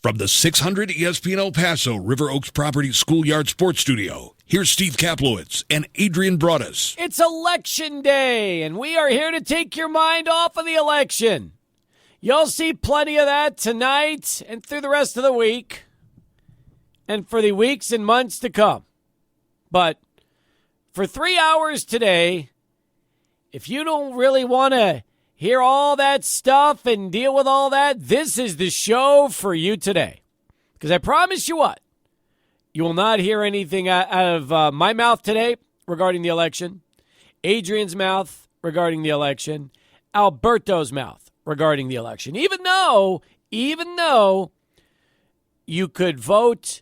From the 600 ESPN El Paso River Oaks Properties Schoolyard Sports Studio, here's Steve Kaplowitz and Adrian Broadus. It's Election Day, and we are here to take your mind off of the election. You'll see plenty of that tonight and through the rest of the week and for the weeks and months to come. But for 3 hours today, if you don't really want to hear all that stuff and deal with all that, this is the show for you today. Because I promise you what, you will not hear anything out of my mouth today regarding the election, Adrian's mouth regarding the election, Alberto's mouth regarding the election. Even though you could vote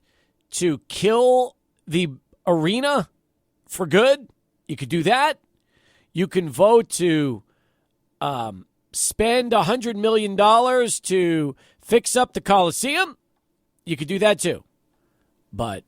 to kill the arena for good, you could do that. You can vote to spend $100 million to fix up the Coliseum. You could do that too. But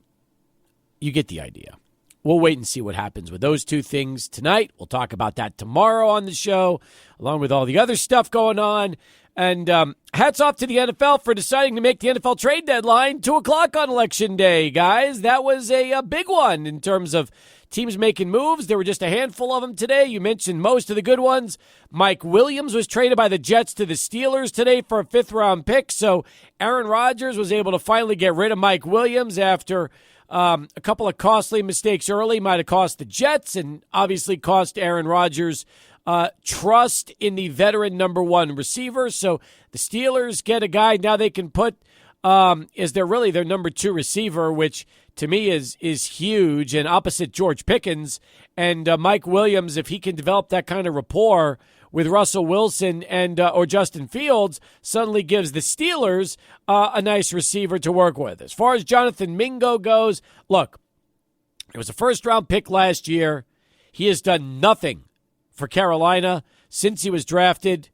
you get the idea. We'll wait and see what happens with those two things tonight. We'll talk about that tomorrow on the show, along with all the other stuff going on. And hats off to the NFL for deciding to make the NFL trade deadline 2 o'clock on Election Day, guys. That was a big one in terms of teams making moves. There were just a handful of them today. You mentioned most of the good ones. Mike Williams was traded by the Jets to the Steelers today for a 5th-round pick. So Aaron Rodgers was able to finally get rid of Mike Williams after a couple of costly mistakes early. Might have cost the Jets and obviously cost Aaron Rodgers trust in the veteran number 1 receiver. So the Steelers get a guy now they can put is their number 2 receiver, which to me is huge, and opposite George Pickens. And Mike Williams, if he can develop that kind of rapport with Russell Wilson and or Justin Fields, suddenly gives the Steelers a nice receiver to work with. As far as Jonathan Mingo goes, look, it was a first-round pick last year. He has done nothing for Carolina since he was drafted,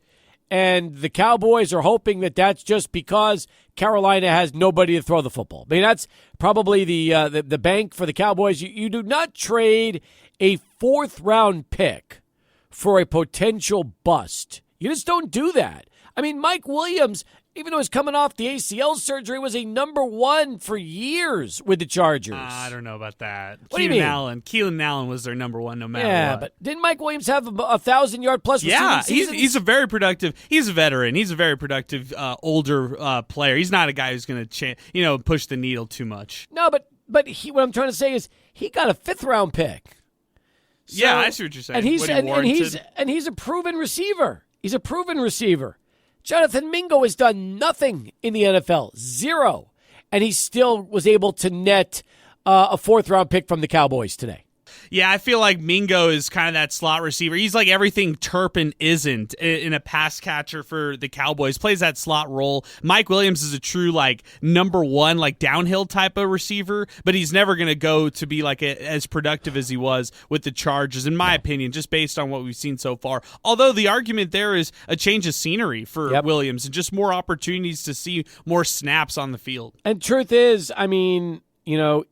and the Cowboys are hoping that that's just because Carolina has nobody to throw the football. I mean, that's probably the bank for the Cowboys. You do not trade a 4th-round pick for a potential bust. You just don't do that. I mean, Mike Williams, even though he's coming off the ACL surgery, was a number 1 for years with the Chargers. I don't know about that. What do you mean? Keelan Allen was their number 1 no matter what. Yeah, but didn't Mike Williams have a 1,000-yard plus receiving season? He's a very productive. He's a veteran. He's a very productive older player. He's not a guy who's going to push the needle too much. No, but what I'm trying to say is he got a 5th-round pick. So, yeah, I see what you're saying. And he's a proven receiver. He's a proven receiver. Jonathan Mingo has done nothing in the NFL, 0, and he still was able to net a 4th-round pick from the Cowboys today. Yeah, I feel like Mingo is kind of that slot receiver. He's like everything Turpin isn't in a pass catcher for the Cowboys. Plays that slot role. Mike Williams is a true like number 1 like downhill type of receiver, but he's never going to go to be like as productive as he was with the Chargers, in my opinion, just based on what we've seen so far. Although the argument there is a change of scenery for Williams and just more opportunities to see more snaps on the field. And truth is, I mean,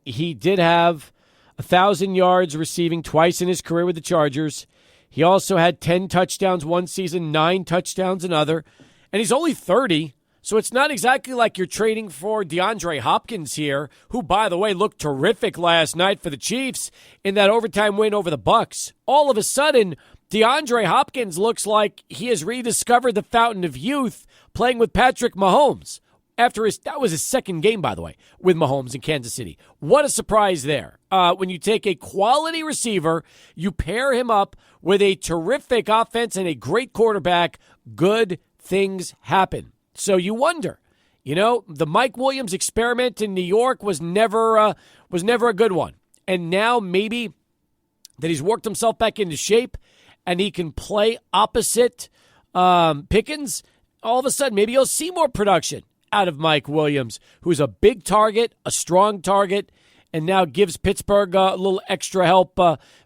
he did have 1,000 yards receiving twice in his career with the Chargers. He also had 10 touchdowns one season, 9 touchdowns another. And he's only 30, so it's not exactly like you're trading for DeAndre Hopkins here, who, by the way, looked terrific last night for the Chiefs in that overtime win over the Bucs. All of a sudden, DeAndre Hopkins looks like he has rediscovered the fountain of youth playing with Patrick Mahomes. That was his 2nd game, by the way, with Mahomes in Kansas City. What a surprise there. When you take a quality receiver, you pair him up with a terrific offense and a great quarterback, good things happen. So you wonder, the Mike Williams experiment in New York was never a good one. And now maybe that he's worked himself back into shape and he can play opposite Pickens, all of a sudden maybe you'll see more production out of Mike Williams, who's a big target, a strong target, and now gives Pittsburgh a little extra help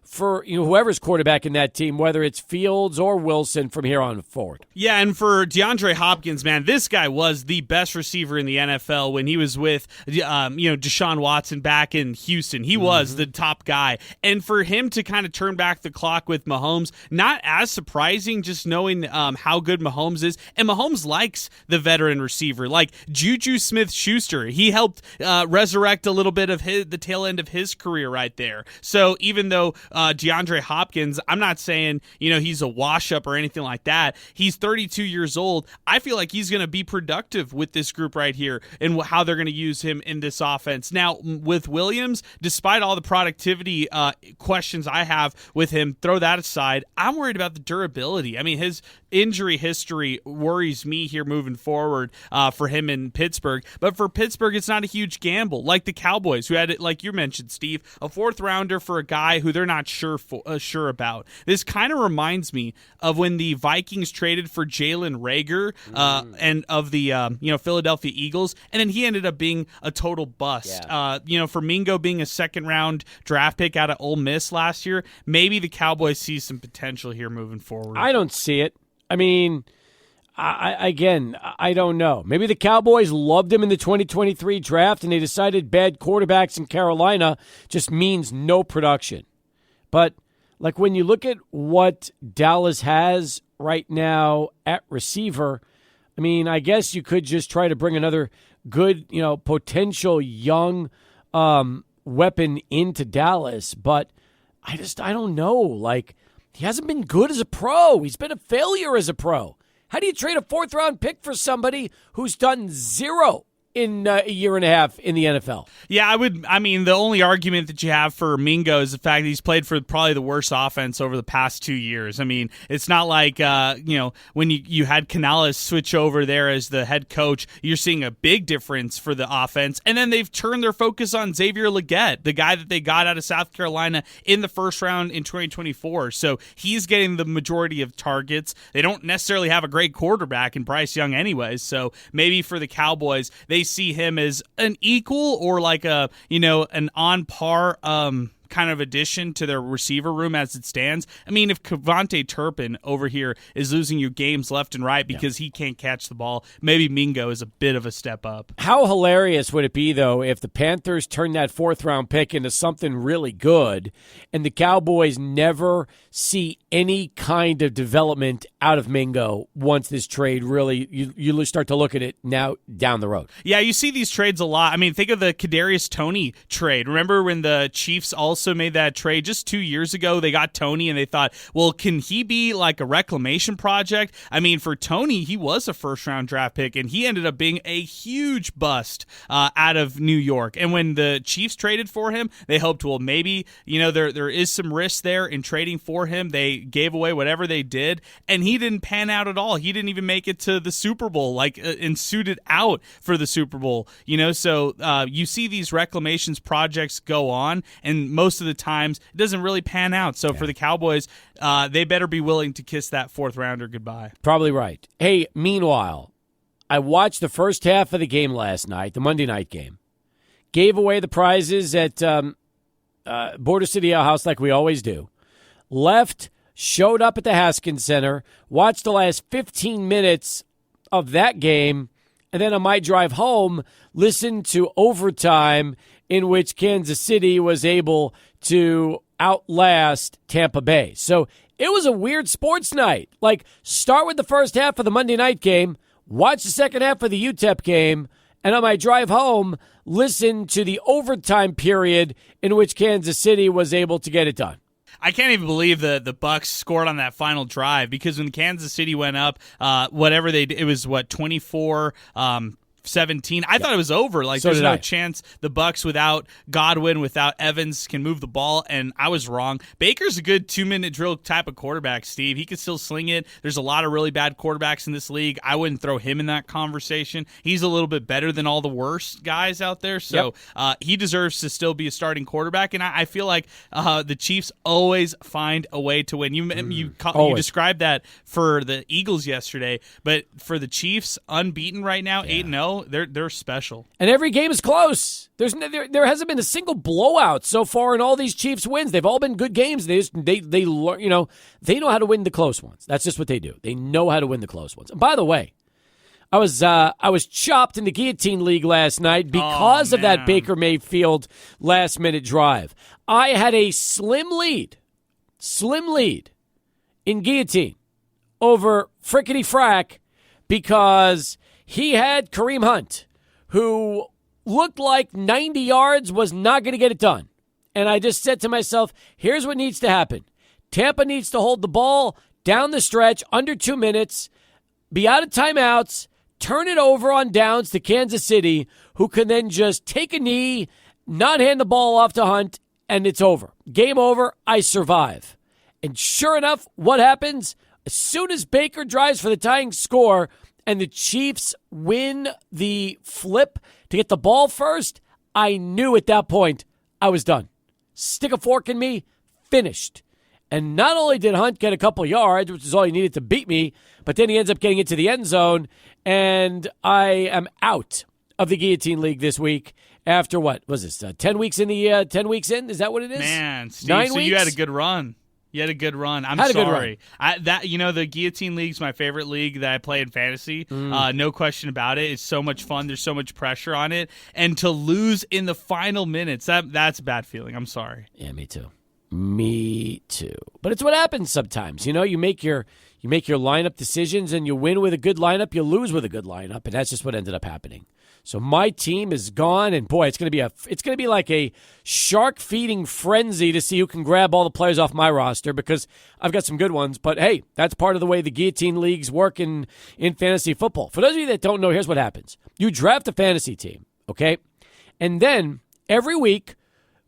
for whoever's quarterback in that team, whether it's Fields or Wilson from here on forward. Yeah, and for DeAndre Hopkins, man, this guy was the best receiver in the NFL when he was with Deshaun Watson back in Houston. He was the top guy. And for him to kind of turn back the clock with Mahomes, not as surprising, just knowing how good Mahomes is. And Mahomes likes the veteran receiver. Like Juju Smith-Schuster, he helped resurrect a little bit of the tail end of his career right there. So even though DeAndre Hopkins, I'm not saying he's a wash-up or anything like that. He's 32 years old. I feel like he's going to be productive with this group right here and how they're going to use him in this offense. Now, with Williams, despite all the productivity questions I have with him, throw that aside, I'm worried about the durability. I mean, his injury history worries me here moving forward for him in Pittsburgh. But for Pittsburgh, it's not a huge gamble. Like the Cowboys, who had it, like you mentioned, Steve, a fourth rounder for a guy who they're not sure about. This kind of reminds me of when the Vikings traded for Jalen Reagor and of the Philadelphia Eagles, and then he ended up being a total bust. Yeah. For Mingo being a second-round draft pick out of Ole Miss last year, maybe the Cowboys see some potential here moving forward. I don't see it. I mean, I don't know. Maybe the Cowboys loved him in the 2023 draft, and they decided bad quarterbacks in Carolina just means no production. But like when you look at what Dallas has right now at receiver, I mean, I guess you could just try to bring another good, potential young weapon into Dallas. But I don't know. Like, he hasn't been good as a pro. He's been a failure as a pro. How do you trade a fourth-round pick for somebody who's done zero in a year and a half in the NFL? Yeah, the only argument that you have for Mingo is the fact that he's played for probably the worst offense over the past 2 years. I mean, it's not like, when you had Canales switch over there as the head coach, you're seeing a big difference for the offense. And then they've turned their focus on Xavier Legette, the guy that they got out of South Carolina in the first round in 2024. So he's getting the majority of targets. They don't necessarily have a great quarterback in Bryce Young anyways. So maybe for the Cowboys, they see him as an equal or like an on par kind of addition to their receiver room as it stands. I mean, if Kevontae Turpin over here is losing you games left and right because he can't catch the ball, maybe Mingo is a bit of a step up. How hilarious would it be, though, if the Panthers turned that fourth-round pick into something really good and the Cowboys never see any kind of development out of Mingo once this trade really, you start to look at it now down the road? Yeah, you see these trades a lot. I mean, think of the Kadarius Toney trade. Remember when the Chiefs also made that trade just 2 years ago? They got Toney and they thought, well, can he be like a reclamation project? I mean, for Toney, he was a first-round draft pick, and he ended up being a huge bust out of New York. And when the Chiefs traded for him, they hoped, well, maybe there is some risk there in trading for him. They gave away whatever they did, and he didn't pan out at all. He didn't even make it to the Super Bowl, and suited out for the Super Bowl. So you see these reclamations projects go on, and most of the times it doesn't really pan out. So for the Cowboys, they better be willing to kiss that fourth rounder goodbye. Probably right. Hey, meanwhile, I watched the first half of the game last night, the Monday night game. Gave away the prizes at Border City Ale House like we always do. Left, showed up at the Haskins Center, watched the last 15 minutes of that game, and then on my drive home, listened to overtime in which Kansas City was able to outlast Tampa Bay. So it was a weird sports night. Like, start with the first half of the Monday night game, watch the second half of the UTEP game, and on my drive home, listen to the overtime period in which Kansas City was able to get it done. I can't even believe the Bucks scored on that final drive, because when Kansas City went up, whatever they did, it was 24 17. I thought it was over. Like, there's no chance the Bucks without Godwin, without Evans, can move the ball, and I was wrong. Baker's a good 2-minute drill type of quarterback, Steve. He can still sling it. There's a lot of really bad quarterbacks in this league. I wouldn't throw him in that conversation. He's a little bit better than all the worst guys out there, so he deserves to still be a starting quarterback, and I feel like the Chiefs always find a way to win. You described that for the Eagles yesterday, but for the Chiefs, unbeaten right now, 8-0, they're special. And every game is close. There hasn't been a single blowout so far in all these Chiefs wins. They've all been good games. They know how to win the close ones. That's just what they do. They know how to win the close ones. And by the way, I was chopped in the Guillotine League last night because of that Baker Mayfield last-minute drive. I had a slim lead in Guillotine over Frickety Frack because he had Kareem Hunt, who looked like 90 yards was not going to get it done. And I just said to myself, here's what needs to happen. Tampa needs to hold the ball down the stretch under 2 minutes, be out of timeouts, turn it over on downs to Kansas City, who can then just take a knee, not hand the ball off to Hunt, and it's over. Game over, I survive. And sure enough, what happens? As soon as Baker drives for the tying score and the Chiefs win the flip to get the ball first, I knew at that point I was done. Stick a fork in me, finished. And not only did Hunt get a couple yards, which is all he needed to beat me, but then he ends up getting into the end zone, and I am out of the Guillotine League this week after what was this? 10 weeks in the 10 weeks in? Is that what it is? Man, Steve, 9 so weeks? you had a good run. You had a good run. I'm Had a good sorry. The Guillotine League's my favorite league that I play in fantasy. No question about it. It's so much fun. There's so much pressure on it, and to lose in the final minutes, that's a bad feeling. I'm sorry. Yeah, me too. Me too. But it's what happens sometimes. You make your lineup decisions, and you win with a good lineup, you lose with a good lineup, and that's just what ended up happening. So my team is gone, and boy, it's going to be like a shark feeding frenzy to see who can grab all the players off my roster, because I've got some good ones. But hey, that's part of the way the Guillotine Leagues work in fantasy football. For those of you that don't know, here's what happens: you draft a fantasy team, okay, and then every week,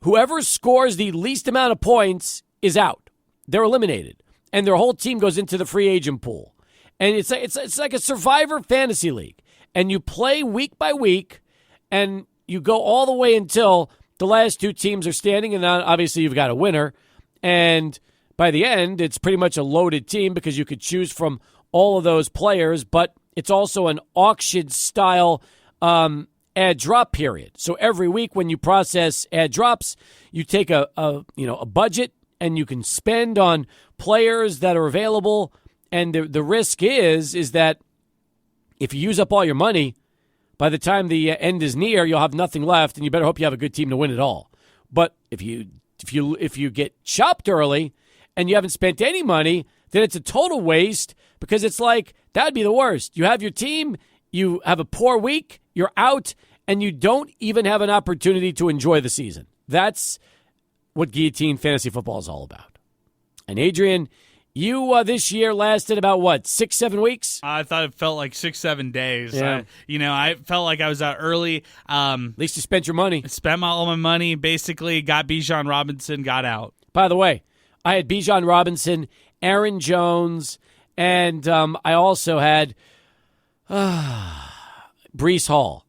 whoever scores the least amount of points is out. They're eliminated, and their whole team goes into the free agent pool. And it's like a Survivor fantasy league. And you play week by week, and you go all the way until the last two teams are standing, and obviously you've got a winner. And by the end, it's pretty much a loaded team because you could choose from all of those players, but it's also an auction-style ad drop period. So every week when you process ad drops, you take a budget, and you can spend on players that are available. And the risk is that if you use up all your money, by the time the end is near, you'll have nothing left, and you better hope you have a good team to win it all. But if you get chopped early and you haven't spent any money, then it's a total waste, because it's like that would be the worst. You have your team, you have a poor week, you're out, and you don't even have an opportunity to enjoy the season. That's what Guillotine Fantasy Football is all about. And Adrian, you this year lasted about, 6-7 weeks? I thought it felt like 6-7 days. Yeah. I felt like I was out early. At least you spent your money. Spent all my money, basically got Bijan Robinson, got out. By the way, I had Bijan Robinson, Aaron Jones, and I also had Breece Hall.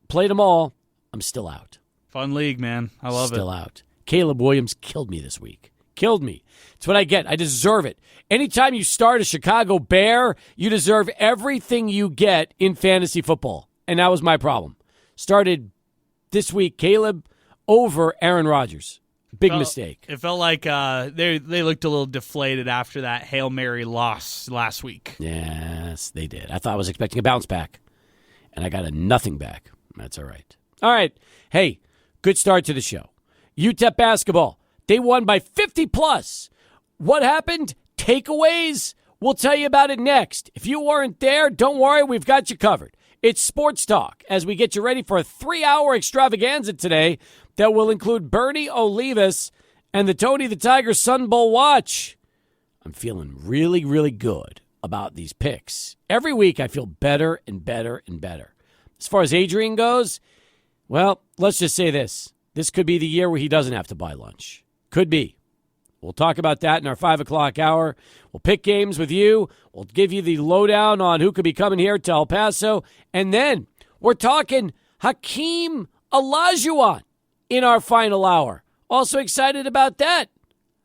Played them all. I'm still out. Fun league, man. I love it. Still out. Caleb Williams killed me this week. Killed me. It's what I get. I deserve it. Anytime you start a Chicago Bear, you deserve everything you get in fantasy football. And that was my problem. Started this week, Caleb over Aaron Rodgers. Big mistake. It felt like they looked a little deflated after that Hail Mary loss last week. Yes, they did. I thought I was expecting a bounce back, and I got a nothing back. That's all right. All right. Hey, good start to the show. UTEP basketball. They won by 50+. What happened? Takeaways? We'll tell you about it next. If you weren't there, don't worry, we've got you covered. It's Sports Talk as we get you ready for a 3-hour extravaganza today that will include Bernie Olivas and the Tony the Tiger Sun Bowl watch. I'm feeling really, really good about these picks. Every week I feel better and better and better. As far as Adrian goes, well, let's just say this. This could be the year where he doesn't have to buy lunch. Could be. We'll talk about that in our 5 o'clock hour. We'll pick games with you. We'll give you the lowdown on who could be coming here to El Paso. And then we're talking Hakeem Olajuwon in our final hour. Also excited about that.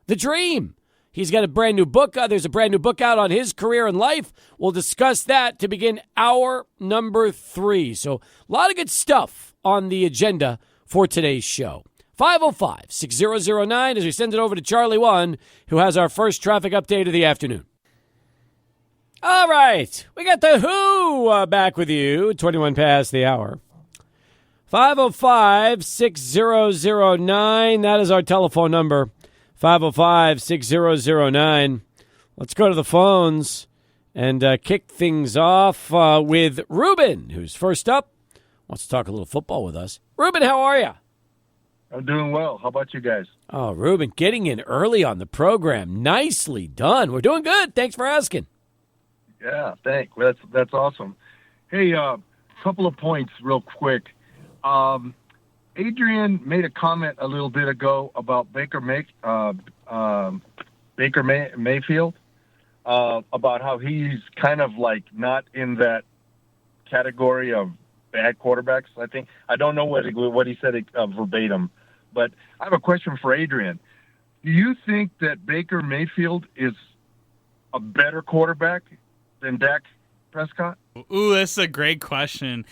The dream. He's got a brand new book. There's a brand new book out on his career and life. We'll discuss that to begin hour number 3. So a lot of good stuff on the agenda for today's show. 505-6009 as we send it over to Charlie 1, who has our first traffic update of the afternoon. All right. We got the Who back with you. 21 past the hour. 505-6009. That is our telephone number. 505-6009. Let's go to the phones and kick things off with Ruben, who's first up. Wants to talk a little football with us. Ruben, how are you? I'm doing well. How about you guys? Oh, Ruben, getting in early on the program. Nicely done. We're doing good. Thanks for asking. Yeah, thanks. That's awesome. Hey, couple of points real quick. Adrian made a comment a little bit ago about Baker Mayfield, about how he's kind of like not in that category of bad quarterbacks. I don't know what he said verbatim, but I have a question for Adrian. Do you think that Baker Mayfield is a better quarterback than Dak Prescott? Ooh, that's a great question.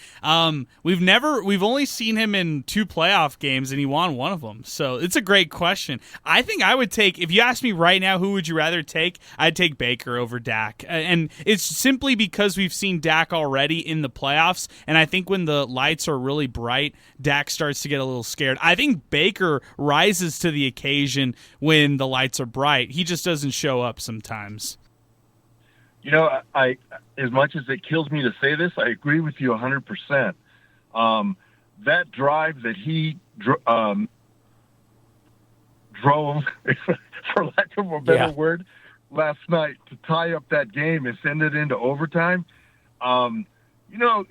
We've only seen him in 2 playoff games, and he won one of them. So it's a great question. I think I would take, if you ask me right now, who would you rather take? I'd take Baker over Dak. And it's simply because we've seen Dak already in the playoffs, and I think when the lights are really bright, Dak starts to get a little scared. I think Baker rises to the occasion when the lights are bright. He just doesn't show up sometimes. You know, I as much as it kills me to say this, I agree with you 100%. That drive that he drove, for lack of a better word, last night to tie up that game and send it into overtime, you know,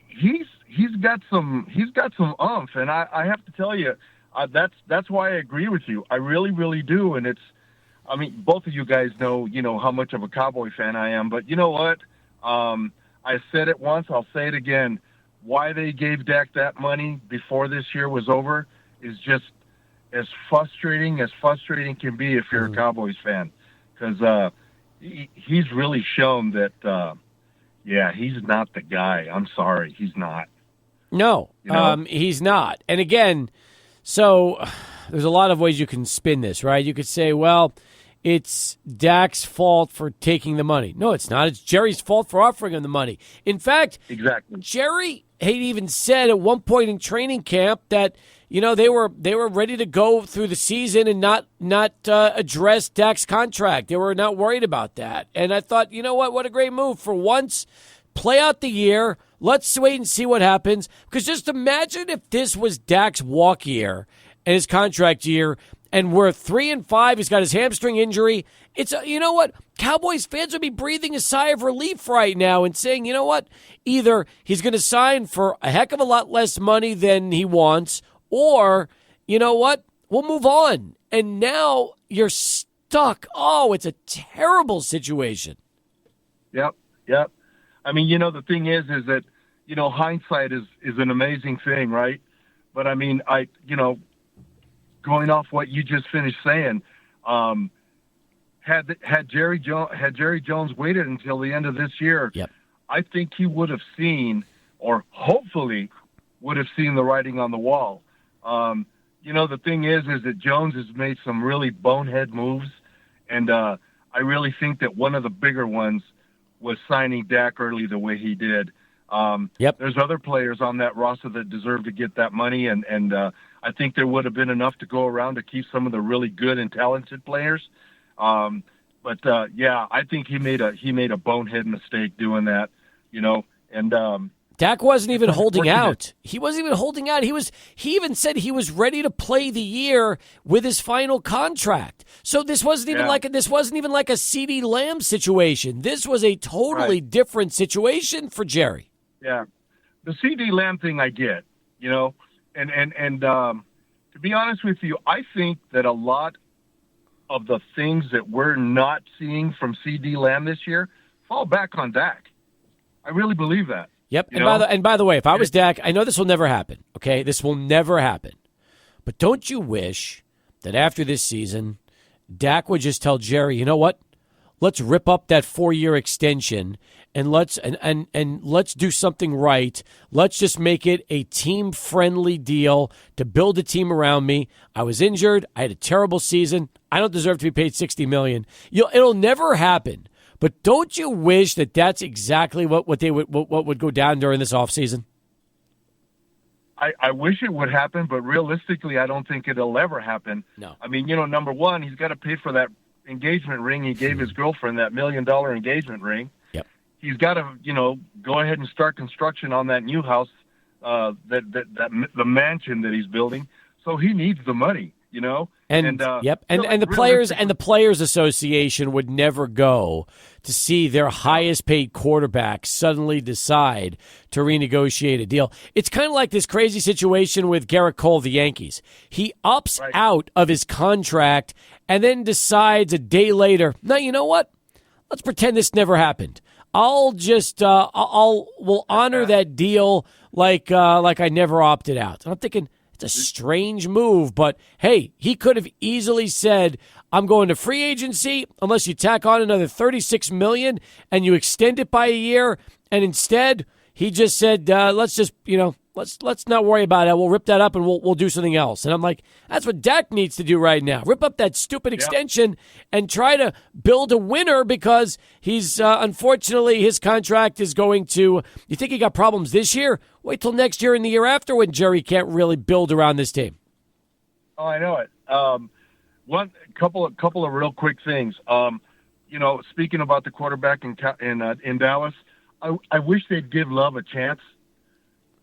he's got some oomph, and I have to tell you, that's why I agree with you. I really, really do, and it's. I mean, both of you guys know, how much of a Cowboy fan I am. But you know what? I said it once. I'll say it again. Why they gave Dak that money before this year was over is just as frustrating can be if you're a Cowboys fan. Because he's really shown that, he's not the guy. I'm sorry. He's not. No, he's not. And again, so there's a lot of ways you can spin this, right? You could say, well, it's Dak's fault for taking the money. No, it's not. It's Jerry's fault for offering him the money. In fact, exactly. Jerry had even said at one point in training camp that, they were ready to go through the season and not address Dak's contract. They were not worried about that. And I thought, you know what a great move. For once, play out the year. Let's wait and see what happens. Because just imagine if this was Dak's walk year and his contract year, and we're 3-5. He's got his hamstring injury. It's you know what? Cowboys fans would be breathing a sigh of relief right now and saying, you know what? Either he's going to sign for a heck of a lot less money than he wants, or you know what? We'll move on. And now you're stuck. Oh, it's a terrible situation. Yep. I mean, the thing is that hindsight is an amazing thing, right? But I mean, going off what you just finished saying, had Jerry Jones waited until the end of this year, I think he would have seen, or hopefully would have seen, the writing on the wall. The thing is that Jones has made some really bonehead moves, and I really think that one of the bigger ones was signing Dak early the way he did. There's other players on that roster that deserve to get that money, and I think there would have been enough to go around to keep some of the really good and talented players. I think he made a bonehead mistake doing that, and Dak wasn't even holding out. He wasn't even holding out. He even said he was ready to play the year with his final contract. So this wasn't even like a CeeDee Lamb situation. This was a totally different situation for Jerry. Yeah. The CeeDee Lamb thing I get, and to be honest with you, I think that a lot of the things that we're not seeing from CeeDee Lamb this year fall back on Dak. I really believe that. Yep. And by the way, if I was Dak, I know this will never happen. Okay, this will never happen. But don't you wish that after this season, Dak would just tell Jerry, you know what? Let's rip up that 4-year extension and let's do something right. Let's just make it a team-friendly deal to build a team around me. I was injured. I had a terrible season. I don't deserve to be paid $60 million. It'll never happen. But don't you wish that that's exactly what would go down during this offseason? I wish it would happen, but realistically, I don't think it'll ever happen. No. I mean, number one, he's got to pay for that engagement ring he gave his girlfriend, that $1 million engagement ring. Yep. He's got to, go ahead and start construction on that new house, the mansion that he's building. So he needs the money, And the players association would never go to see their highest paid quarterback suddenly decide to renegotiate a deal. It's kind of like this crazy situation with Garrett Cole of the Yankees. He opts out of his contract and then decides a day later, no, you know what? Let's pretend this never happened. We'll honor that deal like I never opted out. And I'm thinking, it's a strange move, but hey, he could have easily said, I'm going to free agency unless you tack on another $36 million and you extend it by a year. And instead, he just said, let's not worry about it. We'll rip that up and we'll do something else. And I'm like, that's what Dak needs to do right now. Rip up that stupid extension and try to build a winner, because he's unfortunately his contract is going to. You think he got problems this year? Wait till next year and the year after when Jerry can't really build around this team. Oh, I know it. One couple of real quick things. Speaking about the quarterback in Dallas, I wish they'd give Love a chance.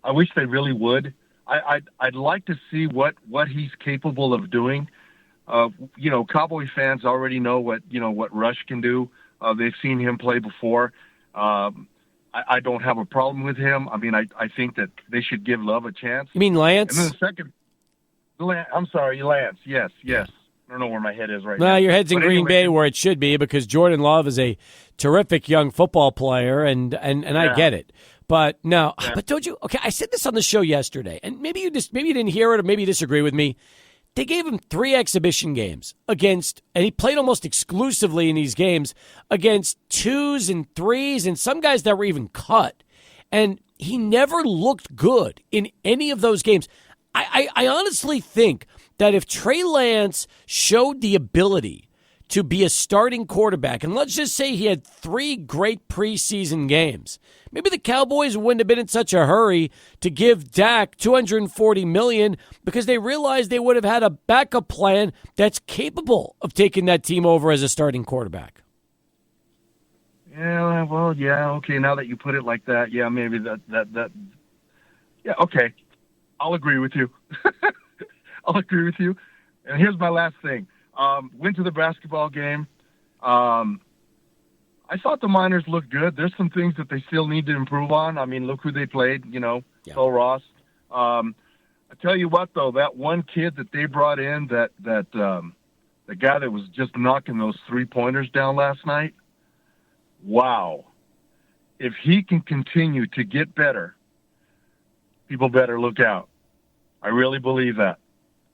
I wish they really would. I'd like to see what he's capable of doing. Cowboy fans already know what Rush can do. They've seen him play before. I don't have a problem with him. I mean, I think that they should give Love a chance. You mean Lance? And then the second, I'm sorry, Lance. Yes. I don't know where my head is right now. No, your head's in Green Bay where it should be, because Jordan Love is a terrific young football player, and I get it. But no, but don't you? Okay, I said this on the show yesterday, and maybe you didn't hear it, or maybe you disagree with me. They gave him 3 exhibition games and he played almost exclusively in these games against 2s and 3s and some guys that were even cut. And he never looked good in any of those games. I honestly think that if Trey Lance showed the ability to be a starting quarterback, and let's just say he had 3 great preseason games, maybe the Cowboys wouldn't have been in such a hurry to give Dak $240 million, because they realized they would have had a backup plan that's capable of taking that team over as a starting quarterback. Yeah, well, yeah, okay. Now that you put it like that, yeah, maybe that. Yeah, okay. I'll agree with you. I'll agree with you. And here's my last thing. Went to the basketball game. I thought the Miners looked good. There's some things that they still need to improve on. I mean, look who they played, Phil Ross. I tell you what, though, that one kid that they brought in, the guy that was just knocking those 3-pointers down last night, wow. If he can continue to get better, people better look out. I really believe that.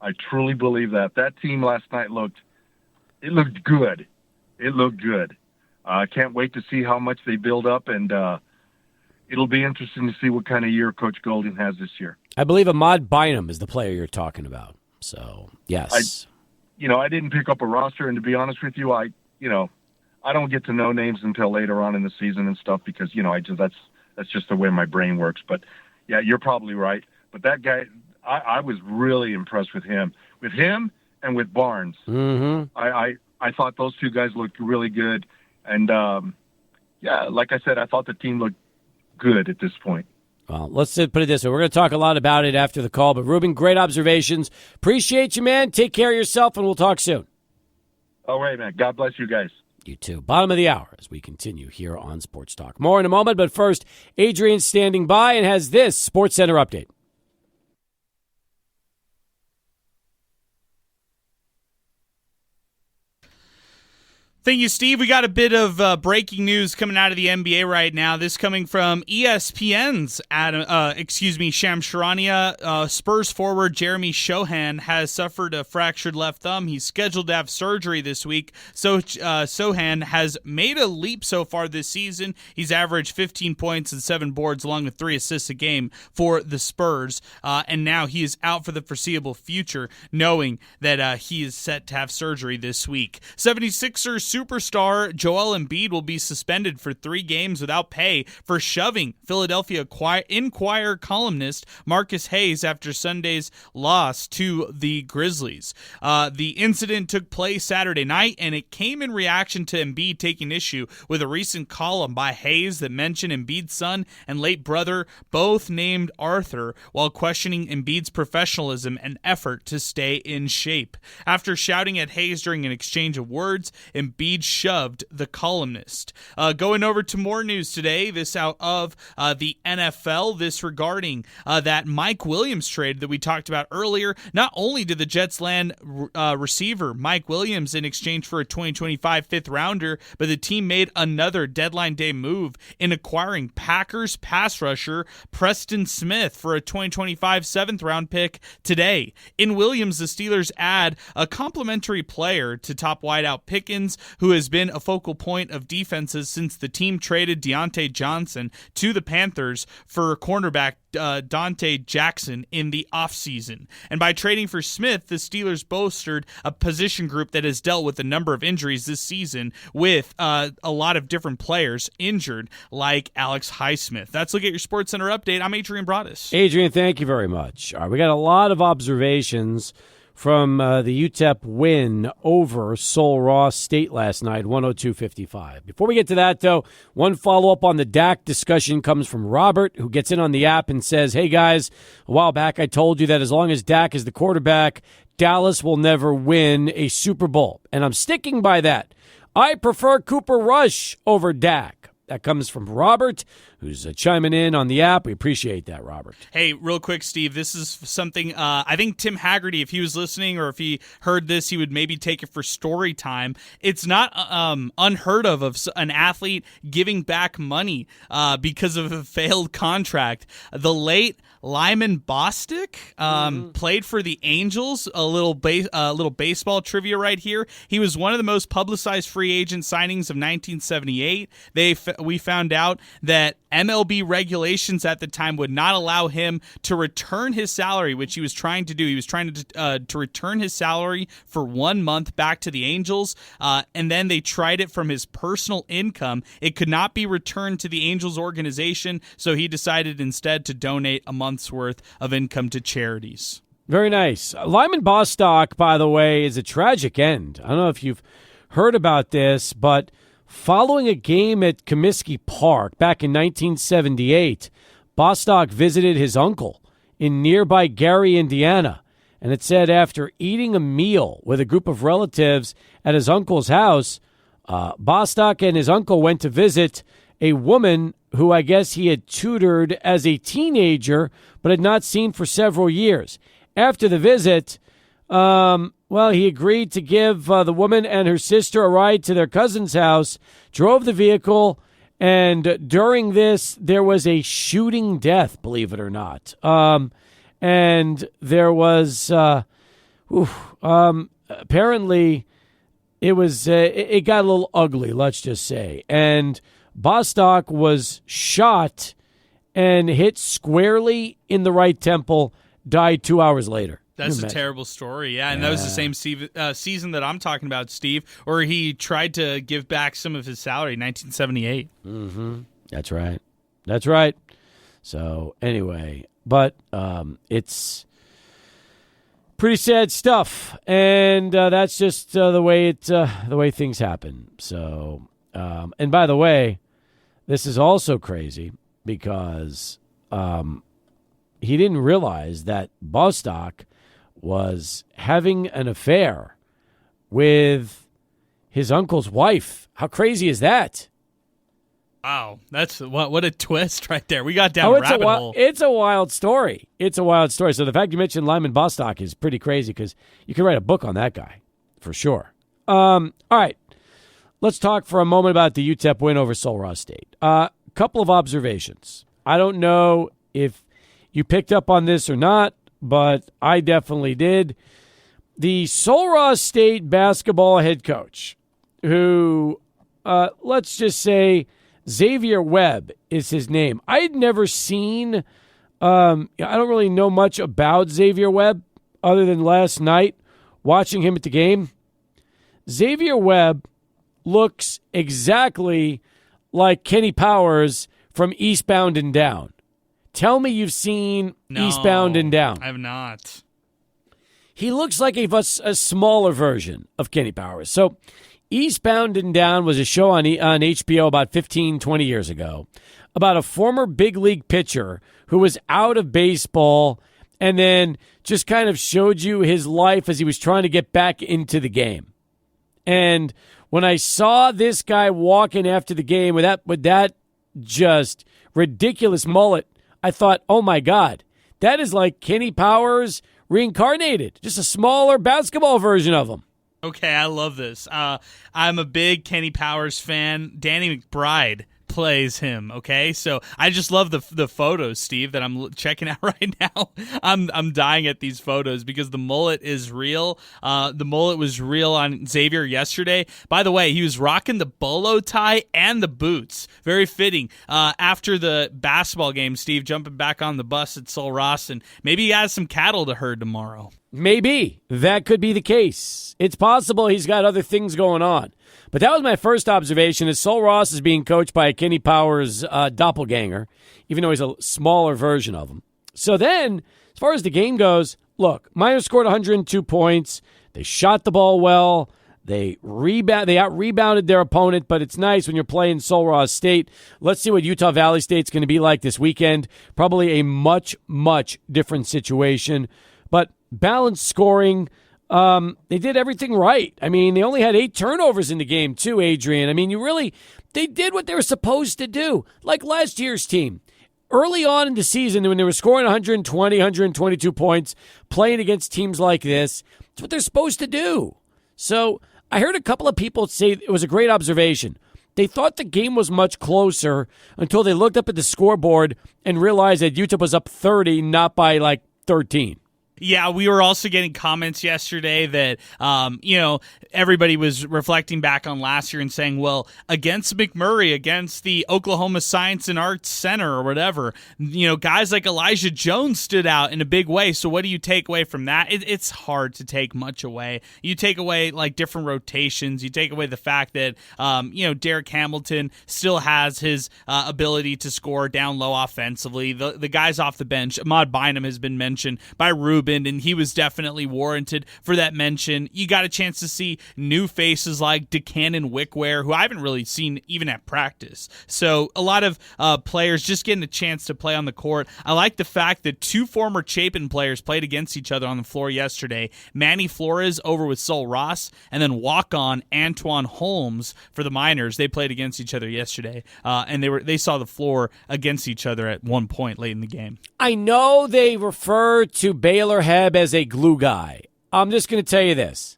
I truly believe that. That team last night looked good. It looked good. I can't wait to see how much they build up, and it'll be interesting to see what kind of year Coach Golden has this year. I believe Ahmad Bynum is the player you're talking about. So, yes. I didn't pick up a roster, and to be honest with you, I don't get to know names until later on in the season and stuff, because, that's just the way my brain works. But, yeah, you're probably right. But that guy, I was really impressed with him and with Barnes. Mm-hmm. I thought those 2 guys looked really good. And, like I said, I thought the team looked good at this point. Well, let's put it this way. We're going to talk a lot about it after the call. But, Ruben, great observations. Appreciate you, man. Take care of yourself, and we'll talk soon. All right, man. God bless you guys. You too. Bottom of the hour as we continue here on Sports Talk. More in a moment, but first, Adrian's standing by and has this Sports Center update. Thank you, Steve. We got a bit of breaking news coming out of the NBA right now. This coming from ESPN's Shams Charania. Spurs forward Jeremy Sohan has suffered a fractured left thumb. He's scheduled to have surgery this week. So Sohan has made a leap so far this season. He's averaged 15 points and 7 boards along with 3 assists a game for the Spurs. And now he is out for the foreseeable future, knowing that he is set to have surgery this week. 76ers superstar Joel Embiid will be suspended for 3 games without pay for shoving Philadelphia Inquirer columnist Marcus Hayes after Sunday's loss to the Grizzlies. The incident took place Saturday night, and it came in reaction to Embiid taking issue with a recent column by Hayes that mentioned Embiid's son and late brother, both named Arthur, while questioning Embiid's professionalism and effort to stay in shape. After shouting at Hayes during an exchange of words, Embiid shoved the columnist. Going over to more news today, this out of the NFL, this regarding that Mike Williams trade that we talked about earlier. Not only did the Jets land receiver Mike Williams in exchange for a 2025 fifth rounder, but the team made another deadline day move in acquiring Packers pass rusher Preston Smith for a 2025 seventh round pick today. In Williams, the Steelers add a complimentary player to top wideout Pickens, who has been a focal point of defenses since the team traded Deontay Johnson to the Panthers for cornerback Dante Jackson in the offseason. And by trading for Smith, the Steelers bolstered a position group that has dealt with a number of injuries this season, with a lot of different players injured, like Alex Highsmith. That's Look at Your Sports Center update. I'm Adrian Broadus. Adrian, thank you very much. All right, we got a lot of observations from the UTEP win over Sul Ross State last night, 102-55. Before we get to that, though, one follow-up on the Dak discussion comes from Robert, who gets in on the app and says, hey, guys, a while back I told you that as long as Dak is the quarterback, Dallas will never win a Super Bowl. And I'm sticking by that. I prefer Cooper Rush over Dak. That comes from Robert, who's chiming in on the app. We appreciate that, Robert. Hey, real quick, Steve, this is something I think Tim Haggerty, if he was listening or if he heard this, he would maybe take it for story time. It's not unheard of an athlete giving back money because of a failed contract. The late Lyman Bostic played for the Angels. A little baseball trivia right here. He was one of the most publicized free agent signings of 1978. We found out that MLB regulations at the time would not allow him to return his salary, which he was trying to do. He was trying to return his salary for 1 month back to the Angels, and then they tried it from his personal income. It could not be returned to the Angels organization, so he decided instead to donate a month's worth of income to charities. Very nice. Lyman Bostock, by the way, is a tragic end. I don't know if you've heard about this, but following a game at Comiskey Park back in 1978, Bostock visited his uncle in nearby Gary, Indiana. And it said after eating a meal with a group of relatives at his uncle's house, Bostock and his uncle went to visit a woman who I guess he had tutored as a teenager but had not seen for several years. After the visit, he agreed to give the woman and her sister a ride to their cousin's house, drove the vehicle, and during this, there was a shooting death, believe it or not. And there was, apparently, it got a little ugly, let's just say. And Bostock was shot and hit squarely in the right temple, died 2 hours later. That's a terrible story, yeah. And that was the same season that I'm talking about, Steve, where he tried to give back some of his salary in 1978. Mm-hmm. That's right. That's right. So, anyway, but it's pretty sad stuff, and that's just the way things happen. So, and by the way, this is also crazy because he didn't realize that Bostock was having an affair with his uncle's wife. How crazy is that? Wow, that's what a twist right there. We got down a rabbit hole. It's a wild story. It's a wild story. So the fact you mentioned Lyman Bostock is pretty crazy because you can write a book on that guy for sure. All right, let's talk for a moment about the UTEP win over Sul Ross State. Couple of observations. I don't know if you picked up on this or not, but I definitely did. The Sul Ross State basketball head coach, who, let's just say Xavier Webb is his name. I had never seen, I don't really know much about Xavier Webb other than last night watching him at the game. Xavier Webb looks exactly like Kenny Powers from Eastbound and Down. Tell me you've seen Eastbound and Down. I have not. He looks like a smaller version of Kenny Powers. So Eastbound and Down was a show on HBO about 15, 20 years ago about a former big league pitcher who was out of baseball and then just kind of showed you his life as he was trying to get back into the game. And when I saw this guy walking after the game with that just ridiculous mullet, I thought, oh my God, that is like Kenny Powers reincarnated, just a smaller basketball version of him. Okay, I love this. I'm a big Kenny Powers fan. Danny McBride plays him, okay? So I just love the photos, Steve, that I'm checking out right now. I'm dying at these photos because the mullet is real. The mullet was real on Xavier yesterday. By the way, he was rocking the bolo tie and the boots. Very fitting. After the basketball game, Steve, jumping back on the bus at Sul Ross, and maybe he has some cattle to herd tomorrow. Maybe. That could be the case. It's possible he's got other things going on. But that was my first observation, is Sul Ross is being coached by a Kenny Powers doppelganger, even though he's a smaller version of him. So then, as far as the game goes, look, Miners scored 102 points. They shot the ball well. They out-rebounded their opponent, but it's nice when you're playing Sul Ross State. Let's see what Utah Valley State's going to be like this weekend. Probably a much, much different situation. But balanced scoring. They did everything right. I mean, they only had 8 turnovers in the game, too, Adrian. I mean, they did what they were supposed to do. Like last year's team. Early on in the season, when they were scoring 120, 122 points, playing against teams like this, it's what they're supposed to do. So I heard a couple of people say it was a great observation. They thought the game was much closer until they looked up at the scoreboard and realized that UTEP was up 30, not by like 13. Yeah, we were also getting comments yesterday that, everybody was reflecting back on last year and saying, well, against McMurray, against the Oklahoma Science and Arts Center or whatever, guys like Elijah Jones stood out in a big way. So what do you take away from that? It's hard to take much away. You take away like different rotations. You take away the fact that, Derek Hamilton still has his ability to score down low offensively. The guys off the bench, Ahmad Bynum has been mentioned by Ruben, and he was definitely warranted for that mention. You got a chance to see new faces like DeCannon Wickware, who I haven't really seen even at practice. So a lot of players just getting a chance to play on the court. I like the fact that 2 former Chapin players played against each other on the floor yesterday. Manny Flores over with Sul Ross, and then walk-on Antoine Holmes for the Miners. They played against each other yesterday, and they saw the floor against each other at one point late in the game. I know they refer to Baylor Heb as a glue guy. I'm just going to tell you this.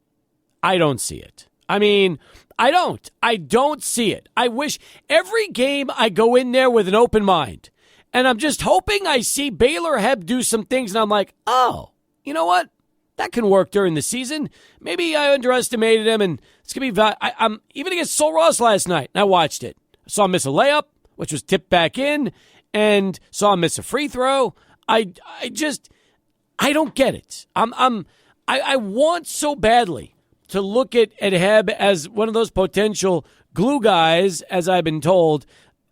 I don't see it. I mean, I don't see it. I wish every game I go in there with an open mind. And I'm just hoping I see Baylor Heb do some things and I'm like, oh, you know what? That can work during the season. Maybe I underestimated him, and it's going to be I'm even against Sul Ross last night, and I watched it. I saw him miss a layup, which was tipped back in, and saw him miss a free throw. I don't get it. I want so badly to look at Heb as one of those potential glue guys, as I've been told.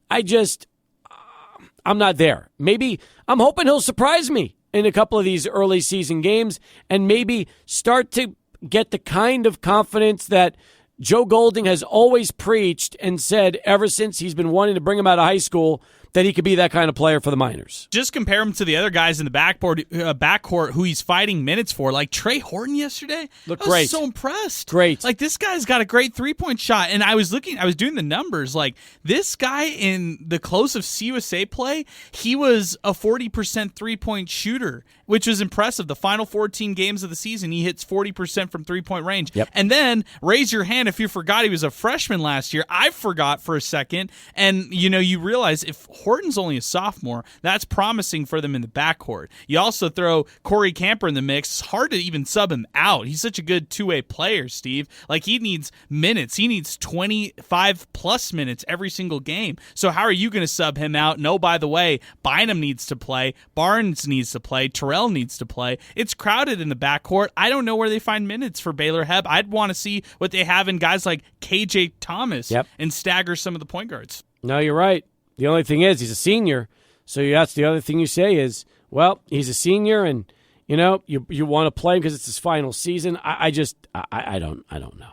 I'm not there. Maybe I'm hoping he'll surprise me in a couple of these early season games and maybe start to get the kind of confidence that Joe Golding has always preached and said ever since he's been wanting to bring him out of high school, that he could be that kind of player for the Miners. Just compare him to the other guys in the backcourt who he's fighting minutes for, like Trey Horton yesterday. Looked great. I was so impressed. Great. Like, this guy's got a great three-point shot, and I was doing the numbers. Like, this guy in the close of CUSA play, he was a 40% three-point shooter, which was impressive. The final 14 games of the season, he hits 40% from three-point range. Yep. And then raise your hand if you forgot he was a freshman last year. I forgot for a second. And, you realize if Horton's only a sophomore, that's promising for them in the backcourt. You also throw Corey Camper in the mix. It's hard to even sub him out. He's such a good two-way player, Steve. Like, he needs minutes. He needs 25-plus minutes every single game. So how are you going to sub him out? No, by the way, Bynum needs to play. Barnes needs to play. Terrell needs to play. It's crowded in the backcourt. I don't know where they find minutes for Baylor Heb. I'd want to see what they have in guys like KJ Thomas and stagger some of the point guards. No, you're right. The only thing is he's a senior. So that's the other thing you say is, well, he's a senior and, you want to play because it's his final season. I don't know.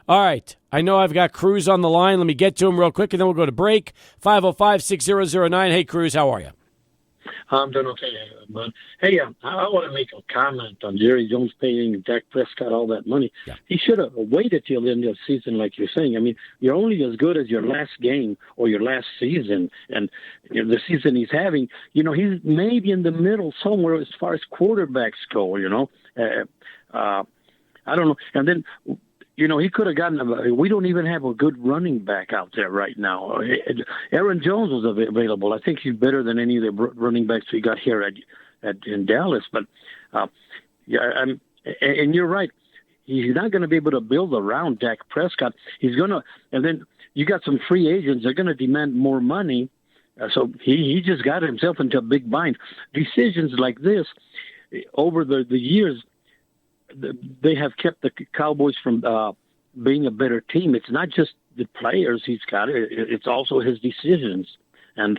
All right. I know I've got Cruz on the line. Let me get to him real quick, and then we'll go to break. 505-6009. Hey, Cruz, how are you? I'm doing okay, bud. Hey, I want to make a comment on Jerry Jones paying Dak Prescott all that money. Yeah. He should have waited till the end of the season, like you're saying. I mean, you're only as good as your last game or your last season. And the season he's having, he's maybe in the middle somewhere as far as quarterbacks go, I don't know. And then, he could have gotten we don't even have a good running back out there right now. Aaron Jones was available. I think he's better than any of the running backs we got here in Dallas. But, and you're right. He's not going to be able to build around Dak Prescott. He's going to – and then you got some free agents. They're going to demand more money. So he just got himself into a big bind. Decisions like this over the years – they have kept the Cowboys from being a better team. It's not just the players he's got; it's also his decisions. And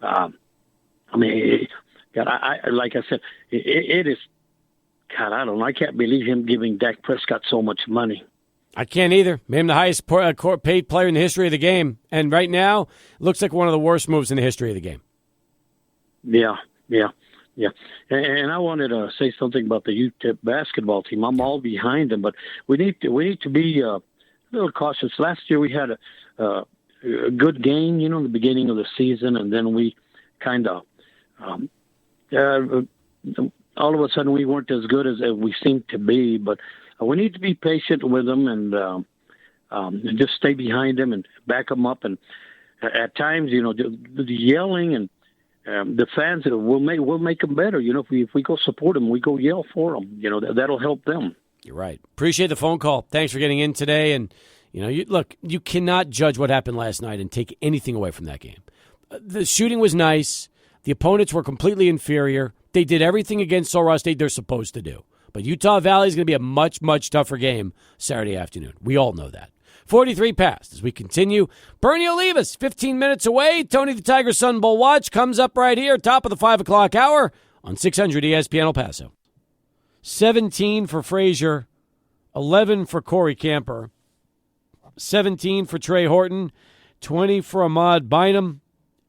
God, like I said, it is. God, I don't know. I can't believe him giving Dak Prescott so much money. I can't either. Made him the highest paid player in the history of the game, and right now it looks like one of the worst moves in the history of the game. Yeah. And I wanted to say something about the UTEP basketball team. I'm all behind them, but we need to be a little cautious. Last year we had a good game, in the beginning of the season, and then we kind of all of a sudden we weren't as good as we seemed to be. But we need to be patient with them and just stay behind them and back them up. And at times, the yelling and the fans will make them better. If we go support them, we go yell for them. That'll help them. You're right. Appreciate the phone call. Thanks for getting in today. And you cannot judge what happened last night and take anything away from that game. The shooting was nice. The opponents were completely inferior. They did everything against Sul State they're supposed to do. But Utah Valley is going to be a much, much tougher game Saturday afternoon. We all know that. 43 past as we continue. Bernie Olivas, 15 minutes away. Tony the Tiger Sun Bowl Watch comes up right here, top of the 5 o'clock hour on 600 ESPN El Paso. 17 for Frazier, 11 for Corey Camper, 17 for Trey Horton, 20 for Ahmad Bynum,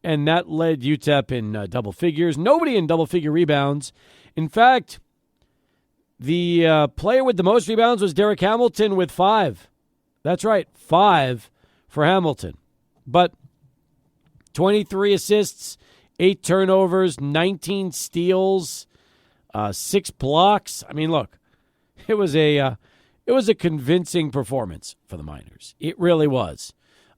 and that led UTEP in double figures. Nobody in double-figure rebounds. In fact, the player with the most rebounds was Derek Hamilton with 5. That's right, 5 for Hamilton. But 23 assists, 8 turnovers, 19 steals, 6 blocks. I mean, look, it was a convincing performance for the Miners. It really was.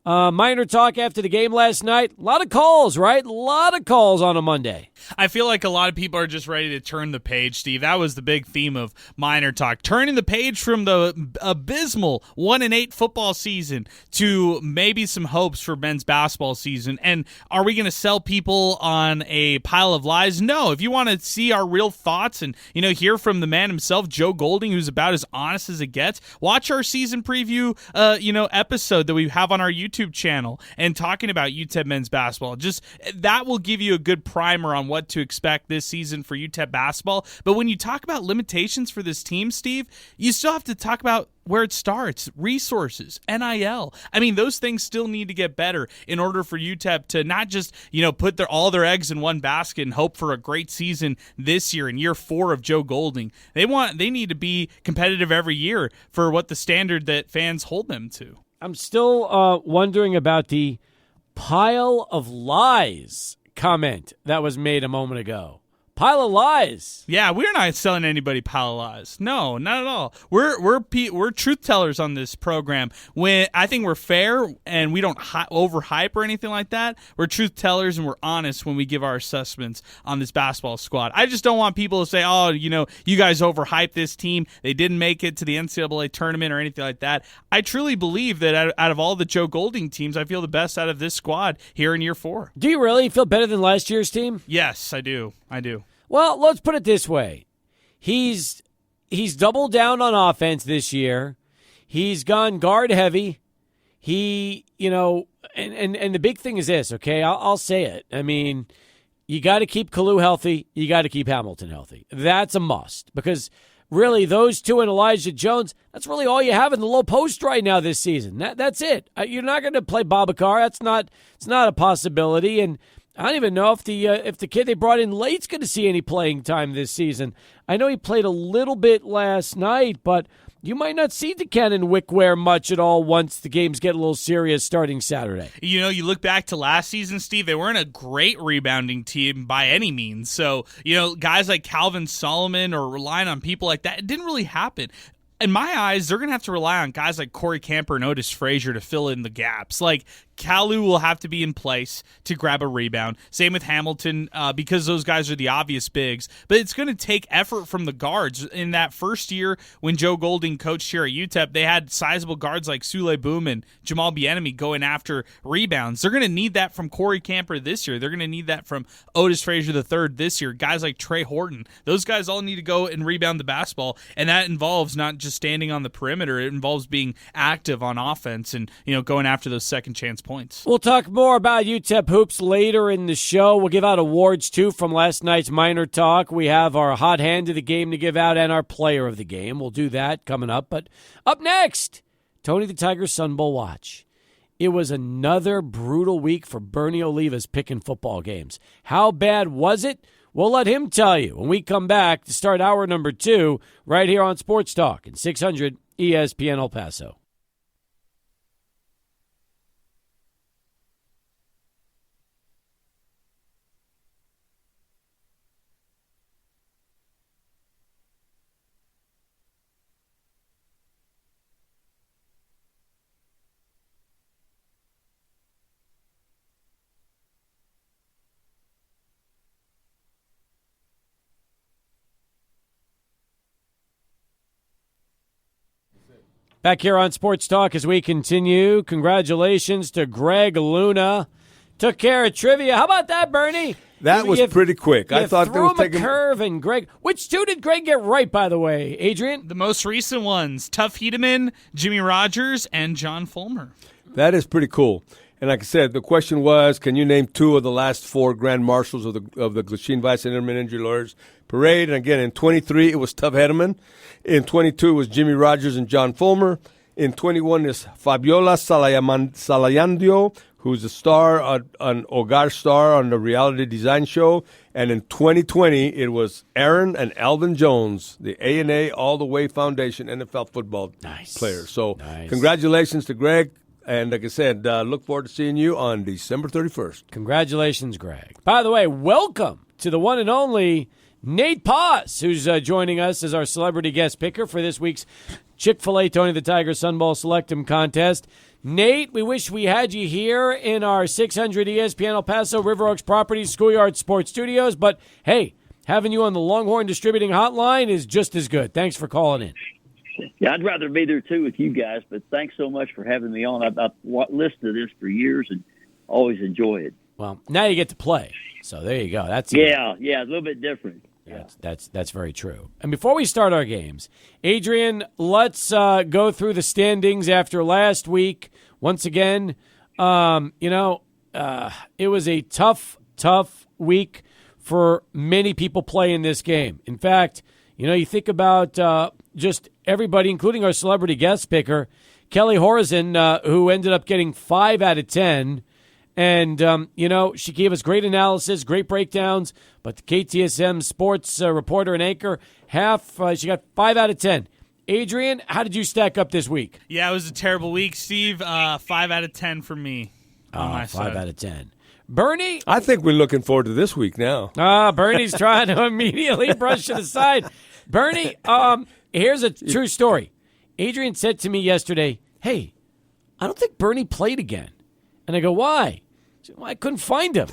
Miner talk after the game last night. A lot of calls, right? A lot of calls on a Monday. I feel like a lot of people are just ready to turn the page, Steve. That was the big theme of Miner talk. Turning the page from the abysmal 1-8 football season to maybe some hopes for men's basketball season. And are we going to sell people on a pile of lies? No. If you want to see our real thoughts and, hear from the man himself, Joe Golding, who's about as honest as it gets, watch our season preview, episode that we have on our YouTube channel and talking about UTEP men's basketball. Just that will give you a good primer on what to expect this season for UTEP basketball. But when you talk about limitations for this team, Steve, you still have to talk about where it starts, resources, NIL. I mean, those things still need to get better in order for UTEP to not just, put all their eggs in one basket and hope for a great season this year in year 4 of Joe Golding. They need to be competitive every year for what the standard that fans hold them to. I'm still wondering about the pile of lies comment that was made a moment ago. Pile of lies. Yeah, we're not selling anybody pile of lies. No, not at all. We're truth tellers on this program. When I think we're fair and we don't overhype or anything like that. We're truth tellers and we're honest when we give our assessments on this basketball squad. I just don't want people to say, "Oh, you guys overhyped this team. They didn't make it to the NCAA tournament or anything like that." I truly believe that out of all the Joe Golding teams, I feel the best out of this squad here in year 4. Do you really feel better than last year's team? Yes, I do. Well, let's put it this way. He's doubled down on offense this year. He's gone guard heavy. And the big thing is this, okay? I'll say it. I mean, you got to keep Kalu healthy. You got to keep Hamilton healthy. That's a must because really those two and Elijah Jones, that's really all you have in the low post right now this season. That's it. You're not going to play Babacar. It's not a possibility. And I don't even know if the kid they brought in late's going to see any playing time this season. I know he played a little bit last night, but you might not see DeCannon Wickware much at all once the games get a little serious starting Saturday. You look back to last season, Steve, they weren't a great rebounding team by any means. So, guys like Calvin Solomon or relying on people like that, it didn't really happen. In my eyes, they're going to have to rely on guys like Corey Camper and Otis Frazier to fill in the gaps. Like, Kalu will have to be in place to grab a rebound. Same with Hamilton because those guys are the obvious bigs. But it's going to take effort from the guards. In that first year when Joe Golding coached here at UTEP, they had sizable guards like Sule Boom and Jamal Bienemy going after rebounds. They're going to need that from Corey Camper this year. They're going to need that from Otis Frazier III this year. Guys like Trey Horton. Those guys all need to go and rebound the basketball. And that involves not just standing on the perimeter. It involves being active on offense and going after those second chance points. We'll talk more about UTEP hoops later in the show. We'll give out awards, too, from last night's Minor Talk. We have our hot hand of the game to give out and our player of the game. We'll do that coming up. But up next, Tony the Tiger Sun Bowl Watch. It was another brutal week for Bernie Oliva's picking football games. How bad was it? We'll let him tell you when we come back to start hour number 2 right here on Sports Talk and 600 ESPN El Paso. Back here on Sports Talk as we continue. Congratulations to Greg Luna. Took care of trivia. How about that, Bernie? That was pretty quick. I thought they was taking a curve, and Greg. Which two did Greg get right, by the way, Adrian? The most recent ones: Tuff Hedeman, Jimmy Rogers, and John Fulmer. That is pretty cool. And like I said, the question was, can you name 2 of the last 4 grand marshals of the Glashin Vice and Intermittent Injury Lawyers Parade? And again, in 23, it was Tuff Hedeman. In 22, it was Jimmy Rogers and John Fulmer. In 21 is Fabiola Salayandio, who's a star, an Hogar star on the reality design show. And in 2020, it was Aaron and Alvin Jones, the A&A All the Way Foundation NFL football players. So Congratulations to Greg. And like I said, look forward to seeing you on December 31st. Congratulations, Greg. By the way, welcome to the one and only Nate Paz, who's joining us as our celebrity guest picker for this week's Chick-fil-A Tony the Tiger Sun Bowl Selectum contest. Nate, we wish we had you here in our 600 ESPN El Paso River Oaks Properties Schoolyard Sports Studios, but hey, having you on the Longhorn Distributing Hotline is just as good. Thanks for calling in. Yeah, I'd rather be there, too, with you guys, but thanks so much for having me on. I've listened to this for years and always enjoy it. Well, now you get to play, so there you go. Yeah, a little bit different. Yeah. That's very true. And before we start our games, Adrian, let's go through the standings after last week. Once again, it was a tough week for many people playing this game. In fact, you think about just everybody, including our celebrity guest picker, Kelly Horizon, who ended up getting 5 out of 10. And, she gave us great analysis, great breakdowns, but the KTSM sports reporter and anchor, she got 5 out of 10. Adrian, how did you stack up this week? Yeah, it was a terrible week, Steve. 5 out of 10 for me. On my 5 out of 10. Bernie? I think we're looking forward to this week now. Bernie's trying to immediately brush it aside. Bernie, here's a true story. Adrian said to me yesterday, hey, I don't think Bernie played again. And I go, why? He said, well, I couldn't find him.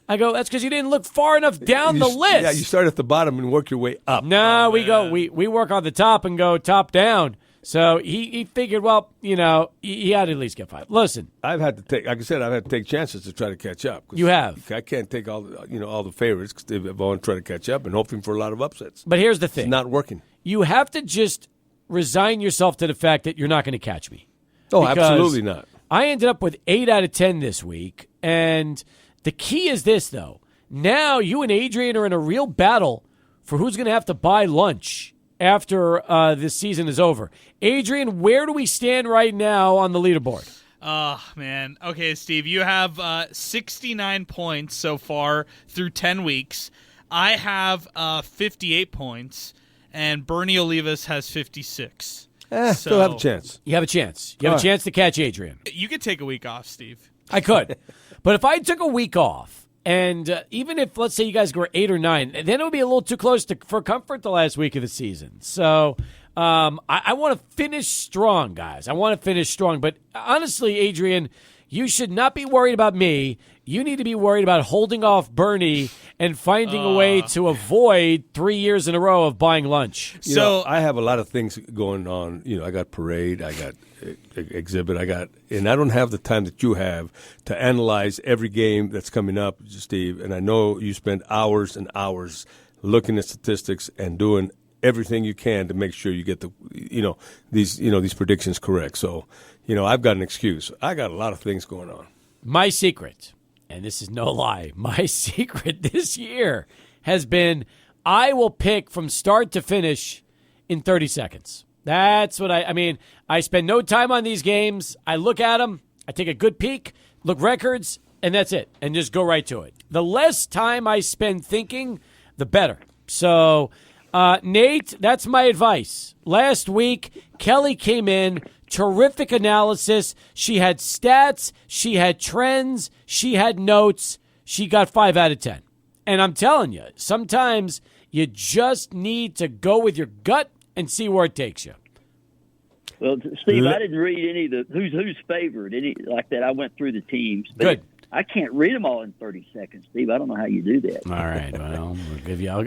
I go, that's because you didn't look far enough down the list. Yeah, you start at the bottom and work your way up. No, we work on the top and go top down. So he figured, well, he had to at least get 5. Listen, I've had to take chances to try to catch up. You have. I can't take all the favorites because they've all tried to catch up and hoping for a lot of upsets. But here's the thing. It's not working. You have to just resign yourself to the fact that you're not going to catch me. Oh, absolutely not. I ended up with 8 out of 10 this week, and the key is this, though. Now you and Adrian are in a real battle for who's going to have to buy lunch after this season is over. Adrian, where do we stand right now on the leaderboard? Oh, man. Okay, Steve, you have 69 points so far through 10 weeks. I have 58 points, and Bernie Olivas has 56. Still have a chance. You have a chance. You have a chance to catch Adrian. You could take a week off, Steve. I could. But if I took a week off, and even if, let's say, you guys were 8 or 9, then it would be a little too close for comfort the last week of the season. So I want to finish strong, guys. I want to finish strong. But honestly, Adrian, you should not be worried about me. You need to be worried about holding off Bernie and finding a way to avoid 3 years in a row of buying lunch. So I have a lot of things going on. I got parade, I got exhibit, and I don't have the time that you have to analyze every game that's coming up, Steve. And I know you spend hours and hours looking at statistics and doing everything you can to make sure you get these predictions correct. So, I've got an excuse. I got a lot of things going on. My secret, and this is no lie, my secret this year has been I will pick from start to finish in 30 seconds. That's what I mean, I spend no time on these games. I look at them, I take a good peek, look records, and that's it, and just go right to it. The less time I spend thinking, the better. So, Nate, that's my advice. Last week, Kelly came in, terrific analysis. She had stats, she had trends, she had notes. She got 5 out of 10. And I'm telling you, sometimes you just need to go with your gut and see where it takes you. Well, Steve, I didn't read any of the who's favored, any like that. I went through the teams. But Good. I can't read them all in 30 seconds, Steve. I don't know how you do that. All right. Well,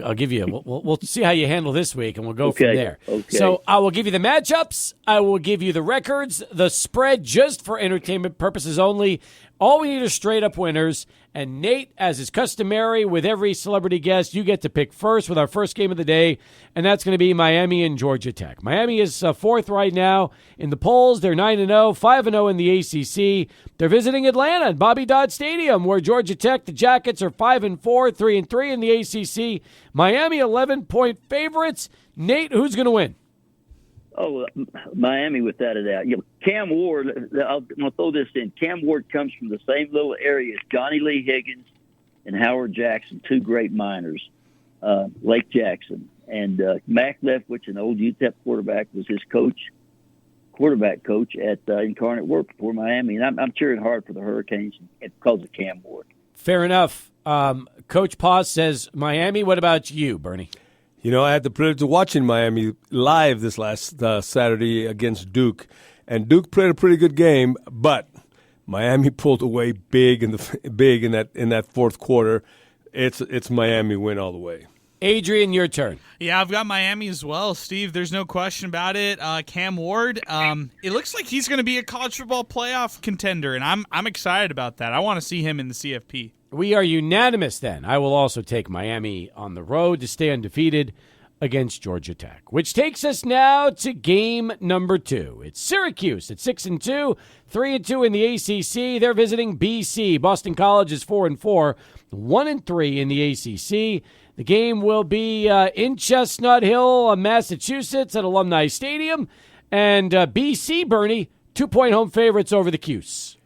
I'll give you. We'll see how you handle this week, and we'll go from there. Okay. So I will give you the matchups. I will give you the records, the spread, just for entertainment purposes only. All we need are straight-up winners. And Nate, as is customary with every celebrity guest, you get to pick first with our first game of the day, and that's going to be Miami and Georgia Tech. Miami is fourth right now in the polls. They're 9-0, 5-0 in the ACC. They're visiting Atlanta at Bobby Dodd Stadium, where Georgia Tech, the Jackets, are 5-4, 3-3 in the ACC. Miami 11-point favorites. Nate, who's going to win? Oh, Miami, without a doubt. Cam Ward, I'm going to throw this in. Cam Ward comes from the same little area as Johnny Lee Higgins and Howard Jackson, 2 great miners, Lake Jackson. And Mac Leftwich, an old UTEP quarterback, was his quarterback coach at Incarnate Word before Miami. And I'm cheering hard for the Hurricanes because of Cam Ward. Fair enough. Coach Paso says Miami. What about you, Bernie? I had the privilege of watching Miami live this last Saturday against Duke, and Duke played a pretty good game, but Miami pulled away big in that fourth quarter. It's Miami win all the way. Adrian, your turn. Yeah, I've got Miami as well, Steve. There's no question about it. Cam Ward, it looks like he's going to be a college football playoff contender, and I'm excited about that. I want to see him in the CFP. We are unanimous then. I will also take Miami on the road to stay undefeated against Georgia Tech, which takes us now to game number 2. It's Syracuse at 6-2, 3-2 in the ACC. They're visiting BC. Boston College is 4-4, 1-3 in the ACC. The game will be in Chestnut Hill, Massachusetts at Alumni Stadium. And BC, Bernie, 2-point home favorites over the Cuse.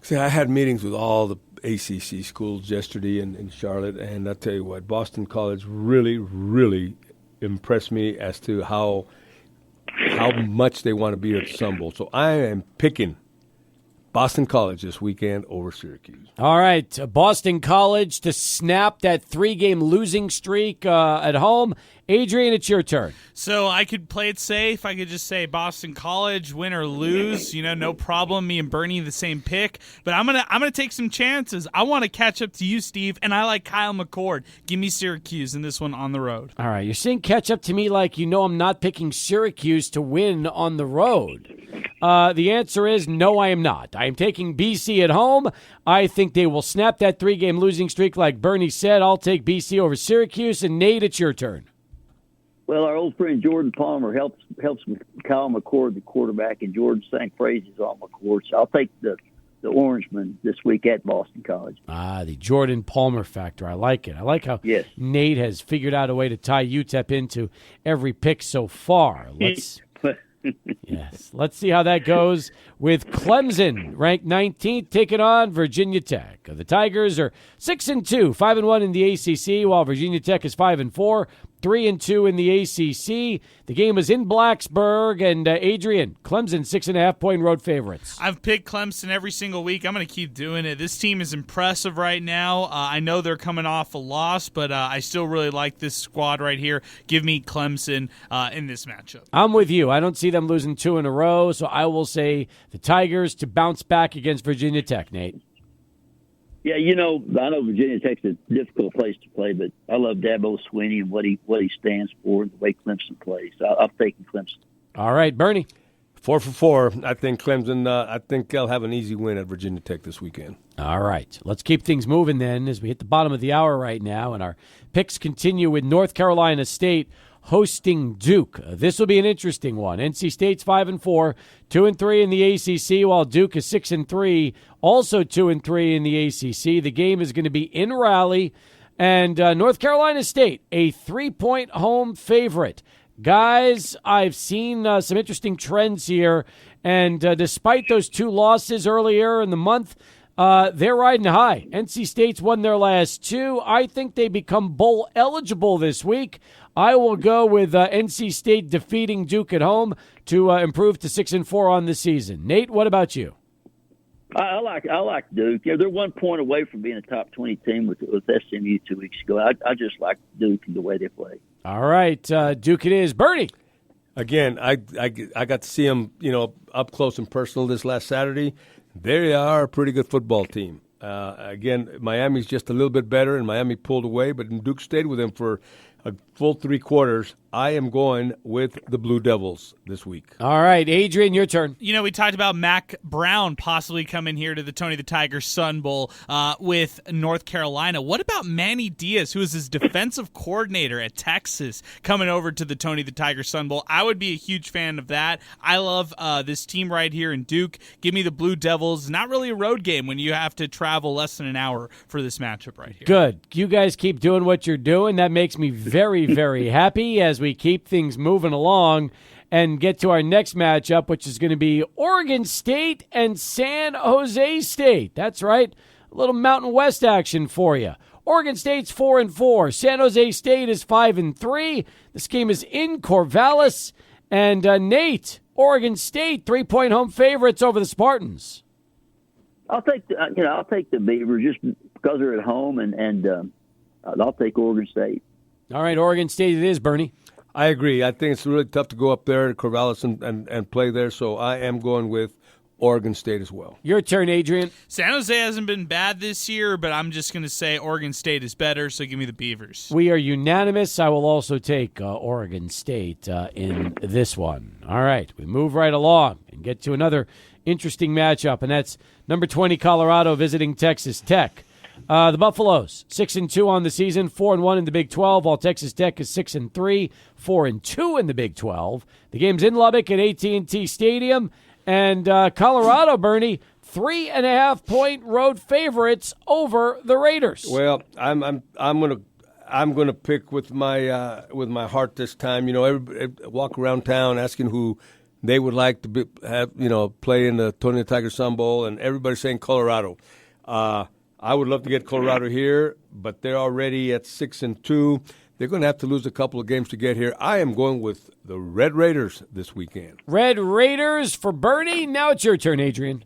See, I had meetings with all the ACC schools yesterday in Charlotte, and I tell you what, Boston College really, really impressed me as to how much they want to be at the Sun Bowl. So I am picking Boston College this weekend over Syracuse. All right, Boston College to snap that 3-game losing streak at home. Adrian, it's your turn. So I could play it safe. I could just say Boston College, win or lose. No problem. Me and Bernie the same pick. But I'm gonna take some chances. I want to catch up to you, Steve, and I like Kyle McCord. Give me Syracuse in this one on the road. All right, you're saying catch up to me like I'm not picking Syracuse to win on the road. The answer is no, I am not. I am taking BC at home. I think they will snap that 3-game losing streak like Bernie said. I'll take BC over Syracuse. And Nate, it's your turn. Well, our old friend Jordan Palmer helps with Kyle McCord, the quarterback, and Jordan sang praises on McCord. So I'll take the Orangemen this week at Boston College. The Jordan Palmer factor. I like it. I like how yes. Nate has figured out a way to tie UTEP into every pick so far. Let's see how that goes with Clemson, ranked 19th, taking on Virginia Tech. The Tigers are 6-2, 5-1 in the ACC, while Virginia Tech is 5-4, 3-2 in the ACC. The game was in Blacksburg, and Adrian, Clemson 6.5-point road favorites. I've picked Clemson every single week. I'm going to keep doing it. This team is impressive right now. I know they're coming off a loss, but I still really like this squad right here. Give me Clemson in this matchup. I'm with you. I don't see them losing 2 in a row, so I will say the Tigers to bounce back against Virginia Tech, Nate. Yeah, I know Virginia Tech's a difficult place to play, but I love Dabo Swinney and what he stands for and the way Clemson plays. I'm taking Clemson. All right, Bernie. 4 for 4. I think Clemson, I think they'll have an easy win at Virginia Tech this weekend. All right. Let's keep things moving then as we hit the bottom of the hour right now, and our picks continue with North Carolina State hosting Duke. This will be an interesting one. NC State's 5-4, 2-3 in the ACC, while Duke is 6-3, also 2-3 in the ACC. The game is going to be in Raleigh, and North Carolina State, a 3-point home favorite. Guys, I've seen some interesting trends here, and despite those 2 losses earlier in the month, they're riding high. NC State's won their last 2. I think they become bowl eligible this week. I will go with NC State defeating Duke at home to improve to 6-4 on the season. Nate, what about you? I like Duke. Yeah, they're 1 point away from being a top 20 team with SMU 2 weeks ago. I just like Duke and the way they play. All right, Duke it is. Bernie. Again, I got to see them, up close and personal this last Saturday. They are a pretty good football team. Again, Miami's just a little bit better, and Miami pulled away, but Duke stayed with them for a full 3 quarters. I am going with the Blue Devils this week. All right, Adrian, your turn. We talked about Mac Brown possibly coming here to the Tony the Tiger Sun Bowl with North Carolina. What about Manny Diaz, who is his defensive coordinator at Texas, coming over to the Tony the Tiger Sun Bowl? I would be a huge fan of that. I love this team right here in Duke. Give me the Blue Devils. Not really a road game when you have to travel less than an hour for this matchup right here. Good. You guys keep doing what you're doing. That makes me very, very happy as we keep things moving along and get to our next matchup, which is going to be Oregon State and San Jose State. That's right, a little Mountain West action for you. Oregon State's 4-4. San Jose State is 5-3. This game is in Corvallis. And Nate, Oregon State, 3-point home favorites over the Spartans. I'll take the Beavers just because they're at home, and I'll take Oregon State. All right, Oregon State it is, Bernie. I agree. I think it's really tough to go up there to Corvallis and play there, so I am going with Oregon State as well. Your turn, Adrian. San Jose hasn't been bad this year, but I'm just going to say Oregon State is better, so give me the Beavers. We are unanimous. I will also take Oregon State in this one. All right, we move right along and get to another interesting matchup, and that's number 20 Colorado visiting Texas Tech. The Buffaloes, 6-2 on the season, 4-1 in the Big 12, while Texas Tech is 6-3, 4-2 in the Big 12. The game's in Lubbock at AT&T Stadium, and Colorado, Bernie, 3.5-point road favorites over the Raiders. Well, I'm gonna pick with my heart this time. Everybody walk around town asking who they would like to play in the Tony the Tiger Sun Bowl, and everybody's saying Colorado. I would love to get Colorado here, but they're already at 6-2. They're going to have to lose a couple of games to get here. I am going with the Red Raiders this weekend. Red Raiders for Bernie. Now it's your turn, Adrian.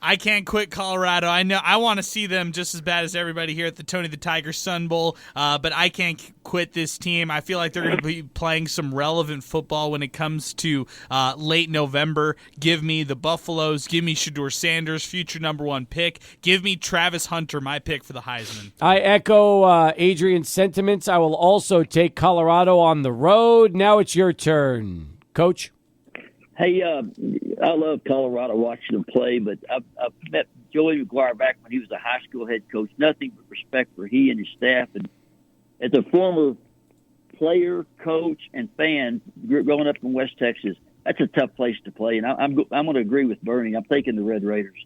I can't quit Colorado. I know I want to see them just as bad as everybody here at the Tony the Tiger Sun Bowl, but I can't quit this team. I feel like they're going to be playing some relevant football when it comes to late November. Give me the Buffaloes. Give me Shedeur Sanders, future number 1 pick. Give me Travis Hunter, my pick for the Heisman. I echo Adrian's sentiments. I will also take Colorado on the road. Now it's your turn, Coach. Hey, I love Colorado, watching them play, but I've met Joey McGuire back when he was a high school head coach. Nothing but respect for he and his staff. And as a former player, coach, and fan growing up in West Texas, that's a tough place to play. And I'm going to agree with Bernie. I'm taking the Red Raiders.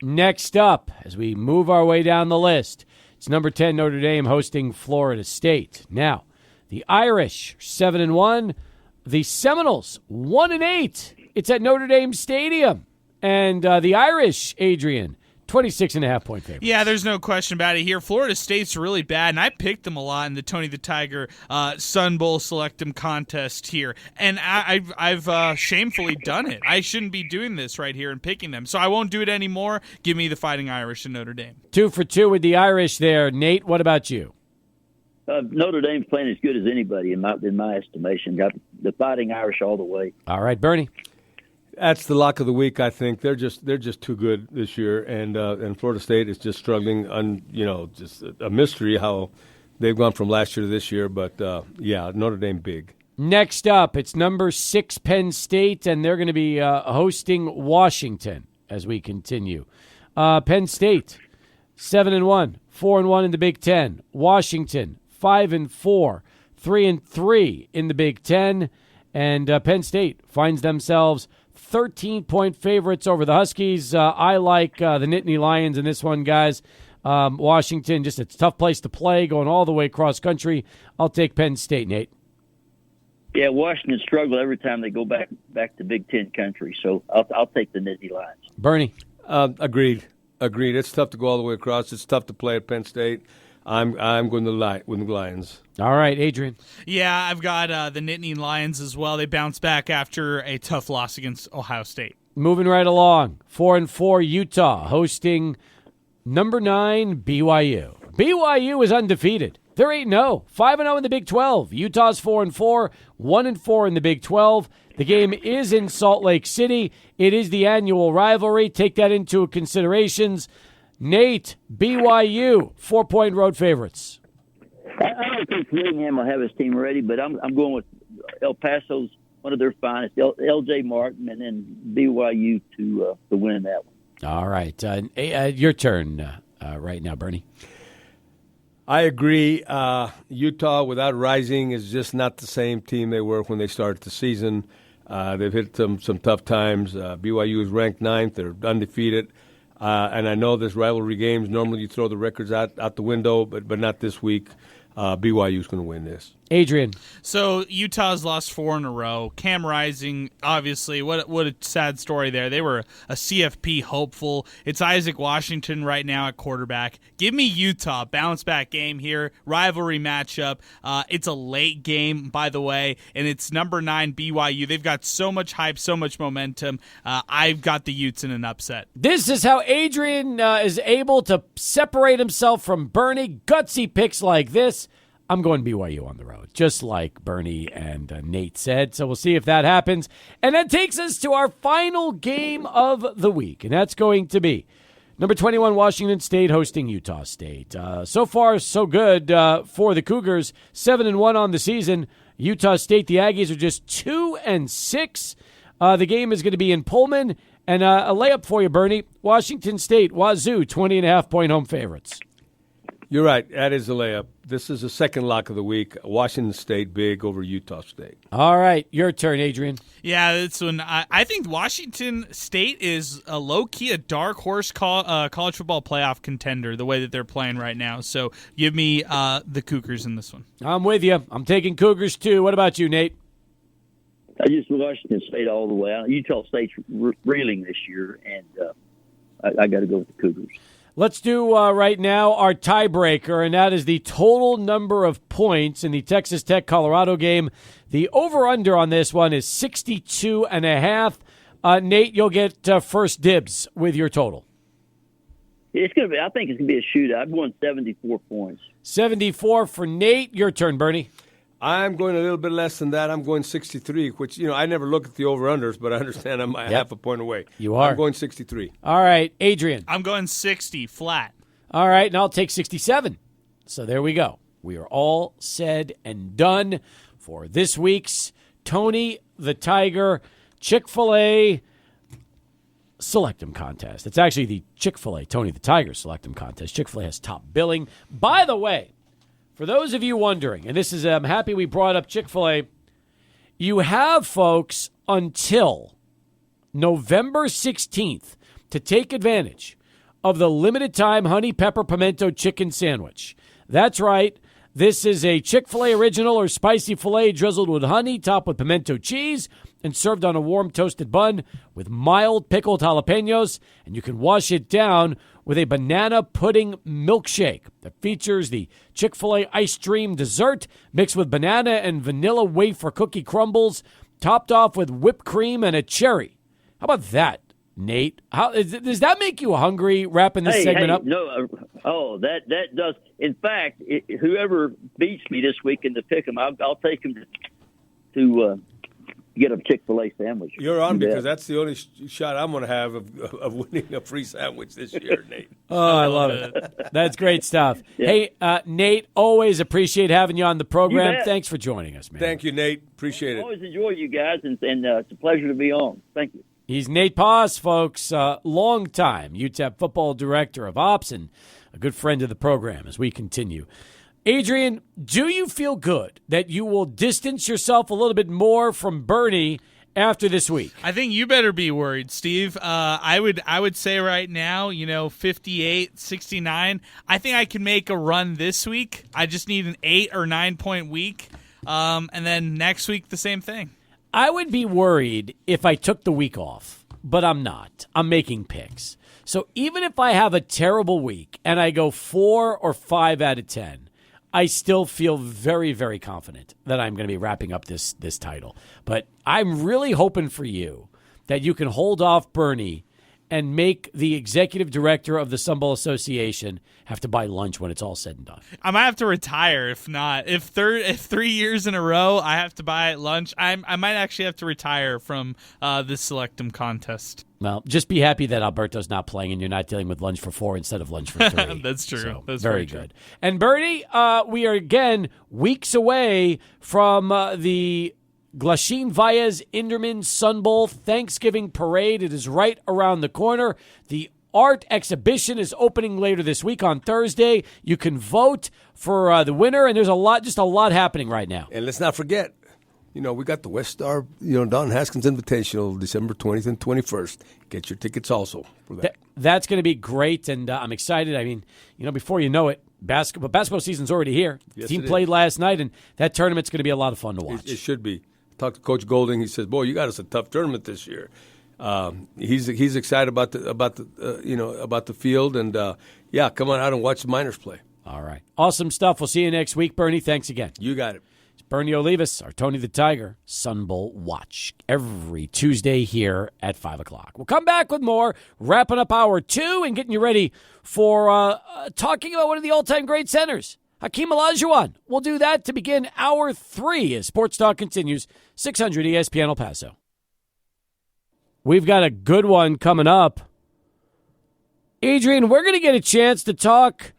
Next up, as we move our way down the list, it's number 10 Notre Dame hosting Florida State. Now, the Irish 7-1. The Seminoles 1-8. It's at Notre Dame Stadium. And the Irish, Adrian, 26.5-point favorite. Yeah, there's no question about it here. Florida State's really bad, and I picked them a lot in the Tony the Tiger Sun Bowl Selectum contest here. And I've shamefully done it. I shouldn't be doing this right here and picking them. So I won't do it anymore. Give me the Fighting Irish in Notre Dame. 2 for 2 with the Irish there. Nate, what about you? Notre Dame's playing as good as anybody in my estimation. Got the Fighting Irish all the way. All right, Bernie. That's the lock of the week. I think they're just too good this year, and Florida State is just struggling. Just a mystery how they've gone from last year to this year. But Notre Dame big. Next up, it's number 6 Penn State, and they're going to be hosting Washington as we continue. Penn State 7-1, 4-1 in the Big Ten. Washington 5-4, 3-3 in the Big Ten, and Penn State finds themselves 13-point favorites over the Huskies. I like the Nittany Lions in this one, guys. Washington, just a tough place to play, going all the way cross country. I'll take Penn State, Nate. Yeah, Washington struggle every time they go back to Big Ten country, so I'll take the Nittany Lions. Bernie? Agreed. It's tough to go all the way across. It's tough to play at Penn State. I'm going to with the Lions. All right, Adrian. Yeah, I've got the Nittany Lions as well. They bounced back after a tough loss against Ohio State. Moving right along, 4-4 Utah hosting number 9 BYU. BYU is undefeated. They're 8-0, 5-0 in the Big 12. Utah's 4-4, 1-4 in the Big 12. The game is in Salt Lake City. It is the annual rivalry. Take that into considerations. Nate, BYU, 4-point road favorites. I don't think Willingham will have his team ready, but I'm going with El Paso's one of their finest, L.J. Martin, and then BYU to win that one. All right. Your turn right now, Bernie. I agree. Utah, without Rising, is just not the same team they were when they started the season. They've hit some tough times. BYU is ranked 9th. They're undefeated. And I know there's rivalry games. Normally you throw the records out the window, but not this week. BYU's going to win this. Adrian. So Utah's lost 4 in a row. Cam Rising, obviously, what a sad story there. They were a CFP hopeful. It's Isaac Washington right now at quarterback. Give me Utah. Bounce back game here. Rivalry matchup. It's a late game, by the way, and it's number 9 BYU. They've got so much hype, so much momentum. I've got the Utes in an upset. This is how Adrian is able to separate himself from Bernie. Gutsy picks like this. I'm going BYU on the road, just like Bernie and Nate said. So we'll see if that happens. And that takes us to our final game of the week, and that's going to be number 21 Washington State hosting Utah State. So far, so good for the Cougars. 7-1 on the season. Utah State, the Aggies are just 2-6. The game is going to be in Pullman. And a layup for you, Bernie. Washington State, Wazoo, 20.5-point home favorites. You're right. That is a layup. This is the second lock of the week. Washington State big over Utah State. All right. Your turn, Adrian. Yeah, that's when I think Washington State is a low-key, a dark horse college football playoff contender, the way that they're playing right now. So give me the Cougars in this one. I'm with you. I'm taking Cougars, too. What about you, Nate? I just Washington State all the way out. Utah State's reeling this year, and I got to go with the Cougars. Let's do right now our tiebreaker, and that is the total number of points in the Texas Tech-Colorado game. The over-under on this one is 62.5. Nate, you'll get first dibs with your total. It's going to be. I think it's going to be a shootout. I'm going 74 points. 74 for Nate. Your turn, Bernie. I'm going a little bit less than that. I'm going 63, which, I never look at the over-unders, but I understand I'm half a point away. You are. I'm going 63. All right, Adrian. I'm going 60 flat. All right, and I'll take 67. So there we go. We are all said and done for this week's Tony the Tiger Chick-fil-A Select'em contest. It's actually the Chick-fil-A Tony the Tiger Select'em contest. Chick-fil-A has top billing. By the way, for those of you wondering, and this is, I'm happy we brought up Chick-fil-A, you have, folks, until November 16th to take advantage of the limited-time honey pepper pimento chicken sandwich. That's right. This is a Chick-fil-A original or spicy filet drizzled with honey, topped with pimento cheese, and served on a warm toasted bun with mild pickled jalapenos, and you can wash it down with a banana pudding milkshake that features the Chick-fil-A Ice Dream dessert mixed with banana and vanilla wafer cookie crumbles, topped off with whipped cream and a cherry. How about that, Nate? Does that make you hungry, wrapping this segment up? No, that does. In fact, whoever beats me this week in the pick'em, I'll take him to get a Chick-fil-A sandwich. You're on because that's the only shot I'm going to have of winning a free sandwich this year, Nate. Oh, I love it. That's great stuff. Yeah. Hey, Nate, always appreciate having you on the program. Thanks for joining us, man. Thank you, Nate. Appreciate it. Always enjoy you guys, and it's a pleasure to be on. Thank you. He's Nate Paso, folks, long-time UTEP football director of ops and a good friend of the program as we continue. Adrian, do you feel good that you will distance yourself a little bit more from Bernie after this week? I think you better be worried, Steve. I would say right now, 58, 69. I think I can make a run this week. I just need an 8 or 9 point week. And then next week, the same thing. I would be worried if I took the week off, but I'm not. I'm making picks. So even if I have a terrible week and I go 4 or 5 out of 10, I still feel very, very confident that I'm going to be wrapping up this title. But I'm really hoping for you that you can hold off Bernie and make the executive director of the Sun Bowl Association have to buy lunch when it's all said and done. I might have to retire if not. If 3 years in a row I have to buy lunch, I might actually have to retire from this Select'em contest. Well, just be happy that Alberto's not playing and you're not dealing with lunch for 4 instead of lunch for 3. That's true. So, That's very true. good. And Bernie, we are again weeks away from the Glasheen Valles Inderman Sun Bowl Thanksgiving Parade. It is right around the corner. The art exhibition is opening later this week on Thursday. You can vote for the winner, and there's a lot happening right now. And let's not forget, we got the West Star, Don Haskins Invitational, December 20th and 21st. Get your tickets also for that. That's going to be great, and I'm excited. I mean, before you know it, basketball season's already here. Yes, the team played last night, and that tournament's going to be a lot of fun to watch. It should be. Talked to Coach Golding. He says, "Boy, you got us a tough tournament this year." He's excited about the field, and come on out and watch the Miners play. All right, awesome stuff. We'll see you next week, Bernie. Thanks again. You got it. It's Bernie Olivas, our Tony the Tiger Sun Bowl Watch every Tuesday here at 5:00. We'll come back with more, wrapping up hour 2 and getting you ready for talking about one of the all-time great centers, Hakeem Olajuwon. We'll do that to begin hour 3 as Sports Talk continues, 600 ESPN El Paso. We've got a good one coming up. Adrian, we're going to get a chance to talk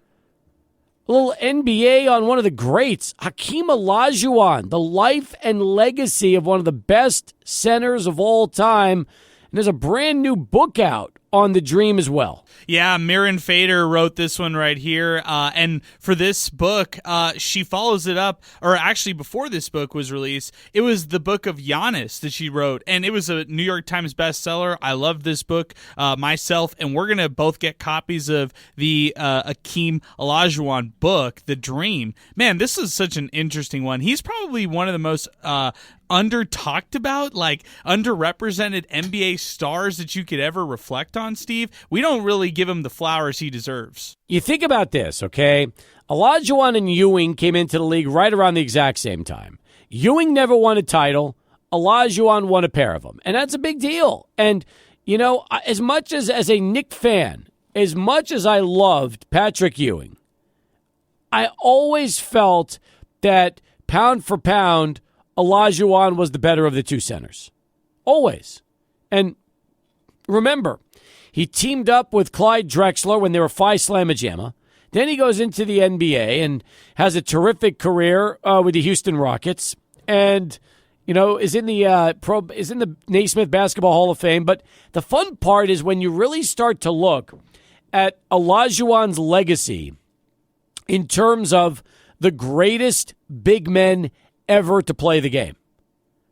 a little NBA on one of the greats, Hakeem Olajuwon, the life and legacy of one of the best centers of all time. And there's a brand new book out on the Dream as well. Yeah, Mirin Fader wrote this one right here. And for this book, she follows it up, or actually before this book was released, it was the book of Giannis that she wrote. And it was a New York Times bestseller. I love this book myself. And we're going to both get copies of the Hakeem Olajuwon book, The Dream. Man, this is such an interesting one. He's probably one of the most under-talked about, like underrepresented NBA stars that you could ever reflect on, Steve. We don't really give him the flowers he deserves. You think about this, okay? Olajuwon and Ewing came into the league right around the exact same time. Ewing never won a title. Olajuwon won a pair of them. And that's a big deal. And, as much as a Knick fan, as much as I loved Patrick Ewing, I always felt that pound for pound, Olajuwon was the better of the two centers. Always. And remember, he teamed up with Clyde Drexler when they were Phi Slamma Jamma. Then he goes into the NBA and has a terrific career with the Houston Rockets, and is in the Naismith Basketball Hall of Fame. But the fun part is when you really start to look at Olajuwon's legacy in terms of the greatest big men ever to play the game,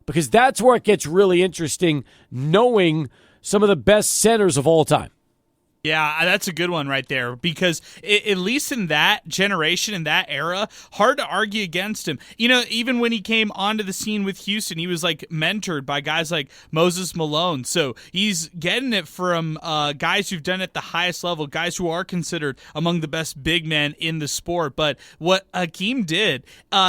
because that's where it gets really interesting, knowing some of the best centers of all time. Yeah, that's a good one right there, because at least in that generation, in that era, hard to argue against him. Even when he came onto the scene with Houston, he was like mentored by guys like Moses Malone. So he's getting it from guys who've done it at the highest level, guys who are considered among the best big men in the sport. But what Hakeem did,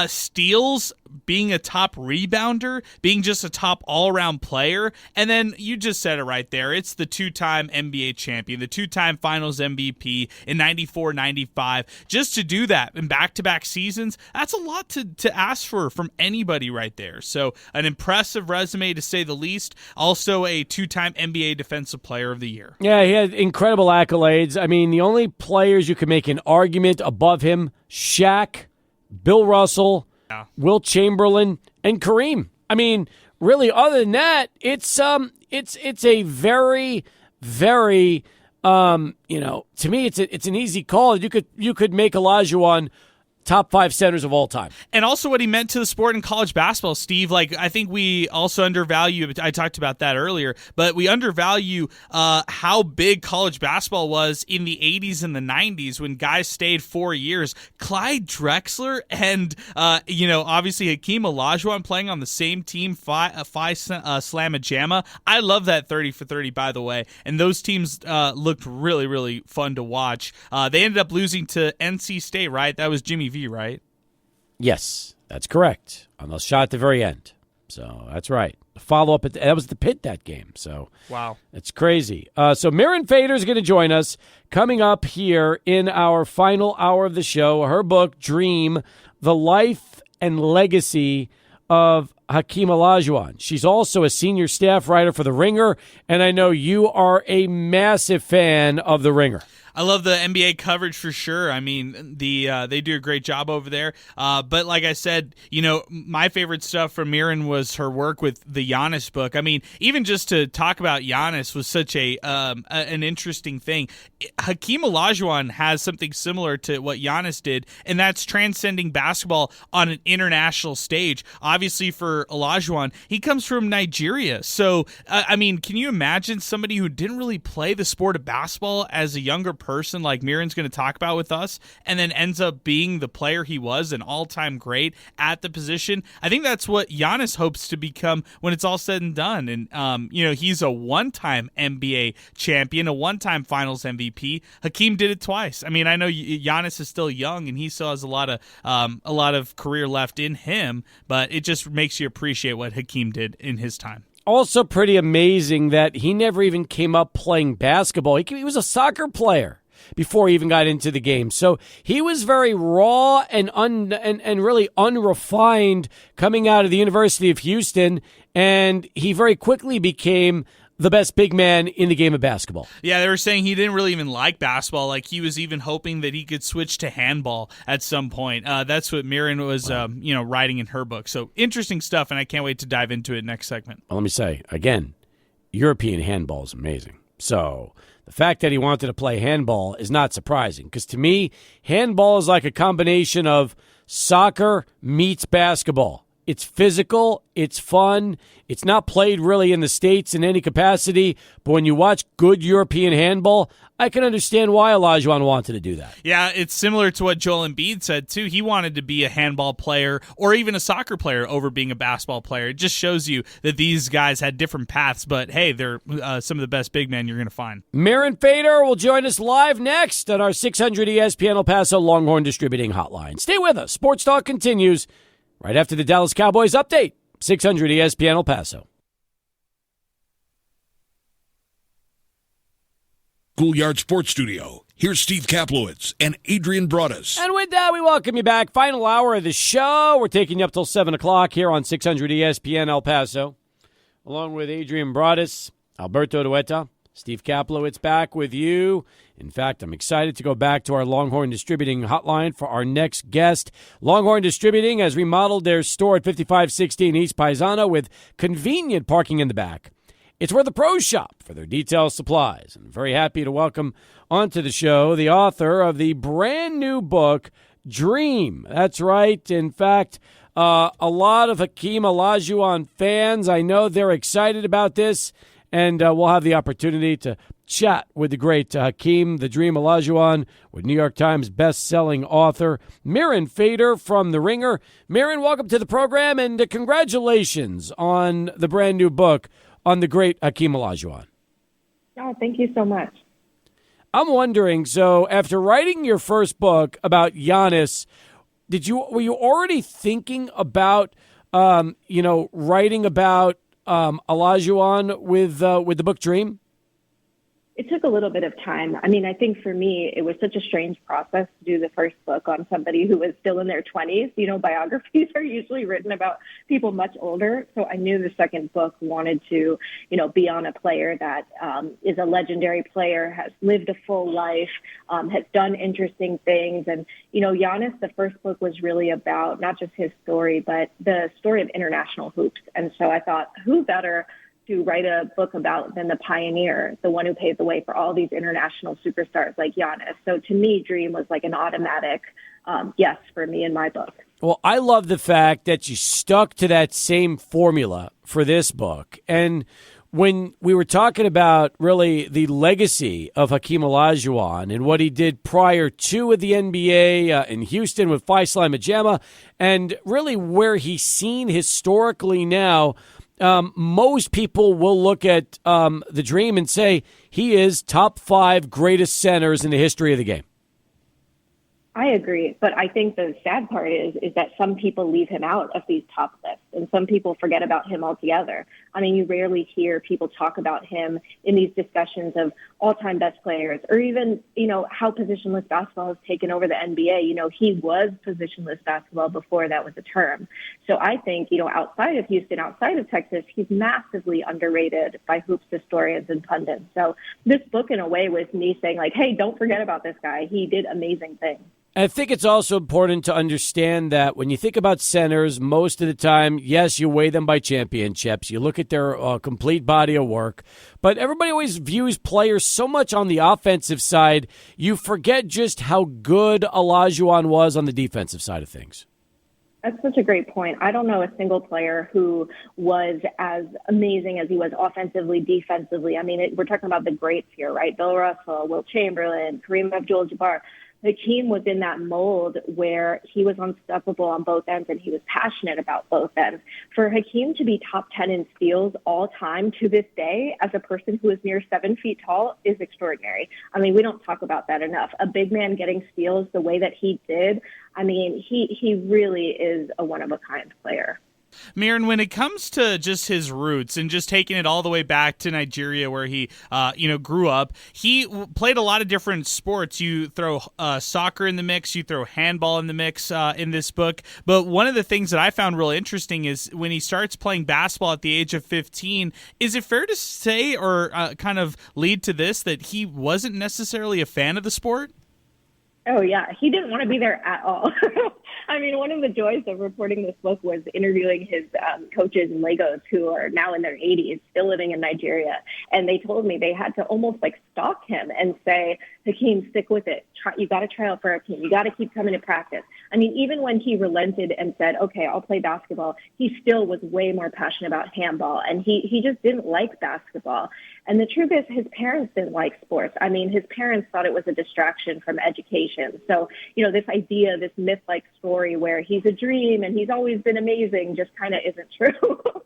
steals, being a top rebounder, being just a top all-around player, and then you just said it right there. It's the two-time NBA champion, the two-time Finals MVP in 94-95. Just to do that in back-to-back seasons, that's a lot to ask for from anybody right there. So an impressive resume, to say the least. Also a two-time NBA Defensive Player of the Year. Yeah, he had incredible accolades. I mean, the only players you could make an argument above him, Shaq, Bill Russell, Wilt Chamberlain, and Kareem. I mean, really, other than that, it's a very, very, to me, it's an easy call. You could make Olajuwon top 5 centers of all time. And also what he meant to the sport in college basketball, Steve. I think we also undervalue, I talked about that earlier, but we undervalue how big college basketball was in the 80s and the 90s when guys stayed 4 years. Clyde Drexler and, obviously Hakeem Olajuwon playing on the same team, Phi Slamma Jamma. I love that 30 for 30, by the way. And those teams looked really, really fun to watch. They ended up losing to NC State, right? That was Jimmy V, right? Yes, that's correct. On the shot at the very end. So that's right. The follow-up, that was the Pitt that game. So wow, it's crazy. So Mirin Fader is going to join us coming up here in our final hour of the show. Her book, Dream, The Life and Legacy of Hakeem Olajuwon. She's also a senior staff writer for The Ringer, and I know you are a massive fan of The Ringer. I love the NBA coverage for sure. I mean, they do a great job over there. But like I said, my favorite stuff from Mirin was her work with the Giannis book. I mean, even just to talk about Giannis was such an interesting thing. Hakeem Olajuwon has something similar to what Giannis did, and that's transcending basketball on an international stage. Obviously, for Olajuwon, he comes from Nigeria. So, I mean, can you imagine somebody who didn't really play the sport of basketball as a younger person, like Mirin's going to talk about with us, and then ends up being the player he was, an all-time great at the position? I think that's what Giannis hopes to become when it's all said and done. And, he's a one-time NBA champion, a one-time Finals MVP. Hakeem did it twice. I mean, I know Giannis is still young, and he still has a lot of career left in him, but it just makes you appreciate what Hakeem did in his time. Also pretty amazing that he never even came up playing basketball. He was a soccer player before he even got into the game. So he was very raw and really unrefined coming out of the University of Houston, and he very quickly became the best big man in the game of basketball. Yeah, they were saying he didn't really even like basketball. Like, he was even hoping that he could switch to handball at some point. That's what Mirin was, writing in her book. So interesting stuff, and I can't wait to dive into it next segment. Well, let me say, again, European handball is amazing. So the fact that he wanted to play handball is not surprising, because to me, handball is like a combination of soccer meets basketball. It's physical, it's fun, it's not played really in the States in any capacity, but when you watch good European handball, I can understand why Olajuwon wanted to do that. Yeah, it's similar to what Joel Embiid said, too. He wanted to be a handball player or even a soccer player over being a basketball player. It just shows you that these guys had different paths, but hey, they're some of the best big men you're going to find. Mirin Fader will join us live next on our 600 ESPN El Paso Longhorn Distributing Hotline. Stay with us. Sports Talk continues right after the Dallas Cowboys update. 600 ESPN El Paso. Schoolyard Sports Studio. Here's Steve Kaplowitz and Adrian Broadus. And with that, we welcome you back. Final hour of the show. We're taking you up till 7 o'clock here on 600 ESPN El Paso. Along with Adrian Broadus, Alberto Dueta, Steve Kaplowitz back with you. In fact, I'm excited to go back to our Longhorn Distributing hotline for our next guest. Longhorn Distributing has remodeled their store at 5516 East Paisano with convenient parking in the back. It's where the pros shop for their detail supplies. I'm very happy to welcome onto the show the author of the brand new book, Dream. That's right. In fact, a lot of Hakeem Olajuwon fans, I know they're excited about this, and we'll have the opportunity to chat with the great Hakeem the Dream Olajuwon, with New York Times best-selling author Mirin Fader from The Ringer. Mirin, welcome to the program, and congratulations on the brand new book on the great Hakeem Olajuwon. Oh, thank you so much. I'm wondering, so after writing your first book about Giannis, were you already thinking about writing about Olajuwon with the book Dream? It took a little bit of time. I mean, I think for me, it was such a strange process to do the first book on somebody who was still in their 20s. You know, biographies are usually written about people much older. So I knew the second book wanted to, be on a player that is a legendary player, has lived a full life, has done interesting things. And, Giannis, the first book was really about not just his story, but the story of international hoops. And so I thought, who better to write a book about than the pioneer, the one who paved the way for all these international superstars like Giannis. So to me, Dream was like an automatic yes for me in my book. Well, I love the fact that you stuck to that same formula for this book. And when we were talking about really the legacy of Hakeem Olajuwon and what he did prior to with the NBA in Houston with Faisal Majama, and really where he's seen historically now, most people will look at the Dream and say he is top 5 greatest centers in the history of the game. I agree, but I think the sad part is that some people leave him out of these top lists, and some people forget about him altogether. I mean, you rarely hear people talk about him in these discussions of all-time best players, or even, how positionless basketball has taken over the NBA. He was positionless basketball before that was a term. So I think, outside of Houston, outside of Texas, he's massively underrated by hoops historians and pundits. So this book, in a way, was me saying, like, hey, don't forget about this guy. He did amazing things. I think it's also important to understand that when you think about centers, most of the time, yes, you weigh them by championships. You look at their complete body of work. But everybody always views players so much on the offensive side, you forget just how good Olajuwon was on the defensive side of things. That's such a great point. I don't know a single player who was as amazing as he was offensively, defensively. I mean, we're talking about the greats here, right? Bill Russell, Wilt Chamberlain, Kareem Abdul-Jabbar. Hakeem was in that mold where he was unstoppable on both ends and he was passionate about both ends. For Hakeem to be top 10 in steals all time to this day as a person who is near 7 feet tall is extraordinary. I mean, we don't talk about that enough. A big man getting steals the way that he did, I mean, he really is a one-of-a-kind player. Mirin, when it comes to just his roots and just taking it all the way back to Nigeria where he, grew up, he played a lot of different sports. You throw soccer in the mix, you throw handball in the mix in this book. But one of the things that I found really interesting is when he starts playing basketball at the age of 15, is it fair to say or kind of lead to this that he wasn't necessarily a fan of the sport? Oh, yeah. He didn't want to be there at all. I mean, one of the joys of reporting this book was interviewing his coaches in Lagos who are now in their 80s, still living in Nigeria. And they told me they had to almost stalk him and say, Hakeem, stick with it. You got to try out for our team. You got to keep coming to practice. I mean, even when he relented and said, okay, I'll play basketball, he still was way more passionate about handball. And he just didn't like basketball. And the truth is his parents didn't like sports. I mean, his parents thought it was a distraction from education. So, this idea, this myth-like story where he's a dream and he's always been amazing just kind of isn't true.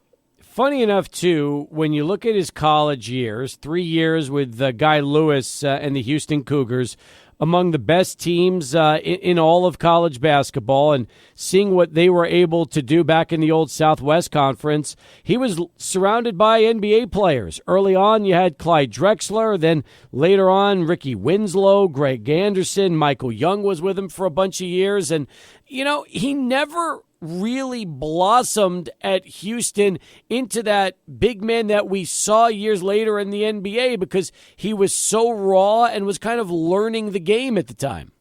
funny enough, too, when you look at his college years, 3 years with Guy Lewis and the Houston Cougars, among the best teams in all of college basketball, and seeing what they were able to do back in the old Southwest Conference, he was surrounded by NBA players. Early on, you had Clyde Drexler. Then later on, Ricky Winslow, Greg Anderson, Michael Young was with him for a bunch of years. And, he never really blossomed at Houston into that big man that we saw years later in the NBA because he was so raw and was kind of learning the game at the time.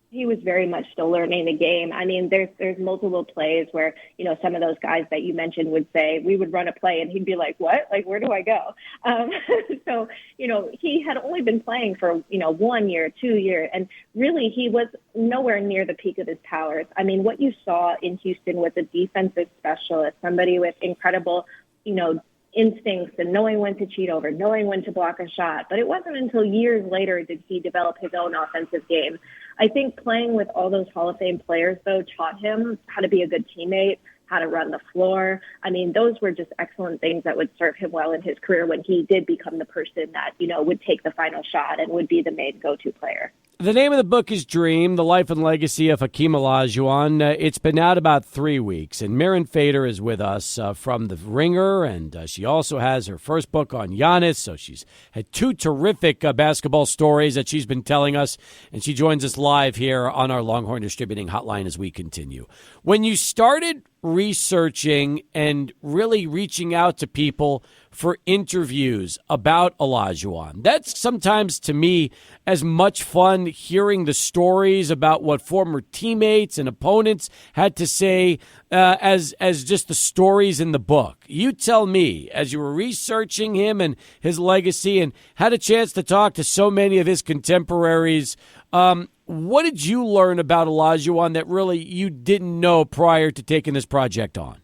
He was very much still learning the game. I mean, there's multiple plays where, some of those guys that you mentioned would say, we would run a play and he'd be like, what? Like, where do I go? So, he had only been playing for, 1 year, 2 years, and really he was nowhere near the peak of his powers. I mean, what you saw in Houston was a defensive specialist, somebody with incredible, instincts and knowing when to cheat over, knowing when to block a shot. But it wasn't until years later did he develop his own offensive game. I think playing with all those Hall of Fame players, though, taught him how to be a good teammate, how to run the floor. I mean, those were just excellent things that would serve him well in his career when he did become the person that, would take the final shot and would be the main go-to player. The name of the book is Dream, The Life and Legacy of Hakeem Olajuwon. It's been out about 3 weeks, and Mirin Fader is with us from The Ringer, and she also has her first book on Giannis, so she's had 2 terrific basketball stories that she's been telling us, and she joins us live here on our Longhorn Distributing Hotline as we continue. When you started researching and really reaching out to people for interviews about Olajuwon, that's sometimes to me as much fun hearing the stories about what former teammates and opponents had to say as just the stories in the book. You tell me, as you were researching him and his legacy and had a chance to talk to so many of his contemporaries, what did you learn about Olajuwon that really you didn't know prior to taking this project on?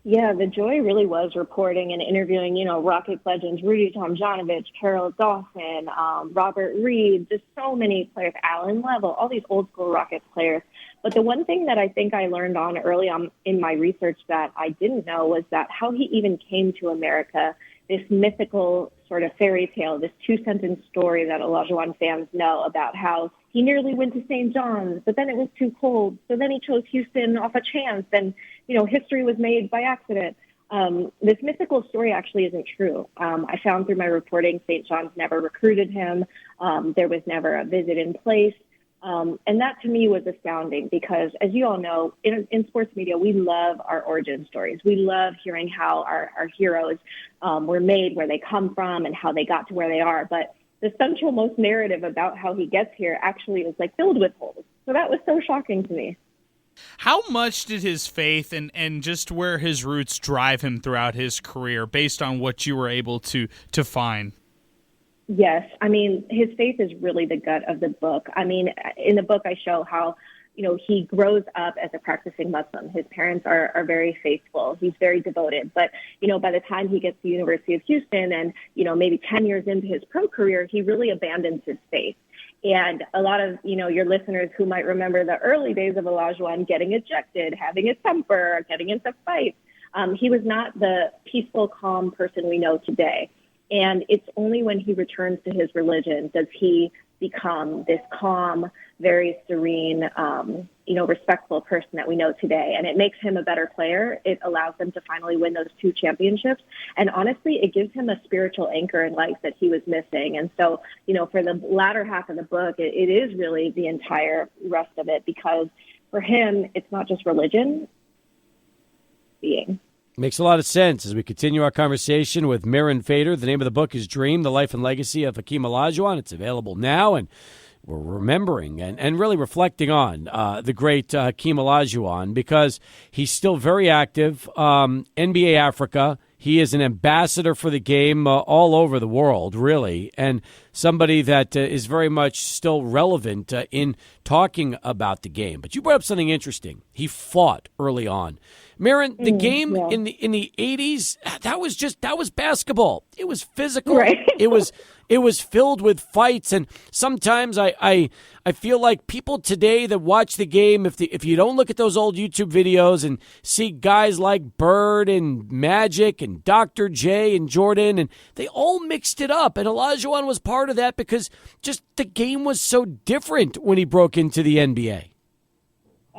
Yeah, the joy really was reporting and interviewing, Rockets legends, Rudy Tomjanovich, Carol Dawson, Robert Reed, just so many players, Allen Level, all these old school Rockets players. But the one thing that I think I learned on early on in my research that I didn't know was that how he even came to America, this mythical sort of fairy tale, this 2-sentence story that Olajuwon fans know about how he nearly went to St. John's, but then it was too cold. So then he chose Houston off a chance, and, history was made by accident. This mythical story actually isn't true. I found through my reporting St. John's never recruited him. There was never a visit in place. And that to me was astounding because, as you all know, in sports media, we love our origin stories. We love hearing how our heroes were made, where they come from, and how they got to where they are. But the central-most narrative about how he gets here actually is filled with holes. So that was so shocking to me. How much did his faith and just where his roots drive him throughout his career based on what you were able to find? Yes. I mean, his faith is really the gut of the book. I mean, in the book, I show how, he grows up as a practicing Muslim. His parents are very faithful. He's very devoted. But, by the time he gets to the University of Houston and, maybe 10 years into his pro career, he really abandons his faith. And a lot of, your listeners who might remember the early days of Olajuwon getting ejected, having a temper, getting into fights, he was not the peaceful, calm person we know today. And it's only when he returns to his religion does he become this calm, very serene, respectful person that we know today. And it makes him a better player. It allows him to finally win those 2 championships. And honestly, it gives him a spiritual anchor in life that he was missing. And so, for the latter half of the book, it is really the entire rest of it, because for him, it's not just religion, being. Makes a lot of sense as we continue our conversation with Mirin Fader. The name of the book is Dream, The Life and Legacy of Hakeem Olajuwon. It's available now, and we're remembering and really reflecting on the great Hakeem Olajuwon because he's still very active. NBA Africa, he is an ambassador for the game all over the world, really, and somebody that is very much still relevant in talking about the game, but you brought up something interesting. He fought early on. Mirin, the game in the 80s, that was basketball. It was physical. Right. It was filled with fights, and sometimes I feel like people today that watch the game, if you don't look at those old YouTube videos and see guys like Bird and Magic and Dr. J and Jordan, and they all mixed it up, and Olajuwon was part of that because just the game was so different when he broke into the NBA.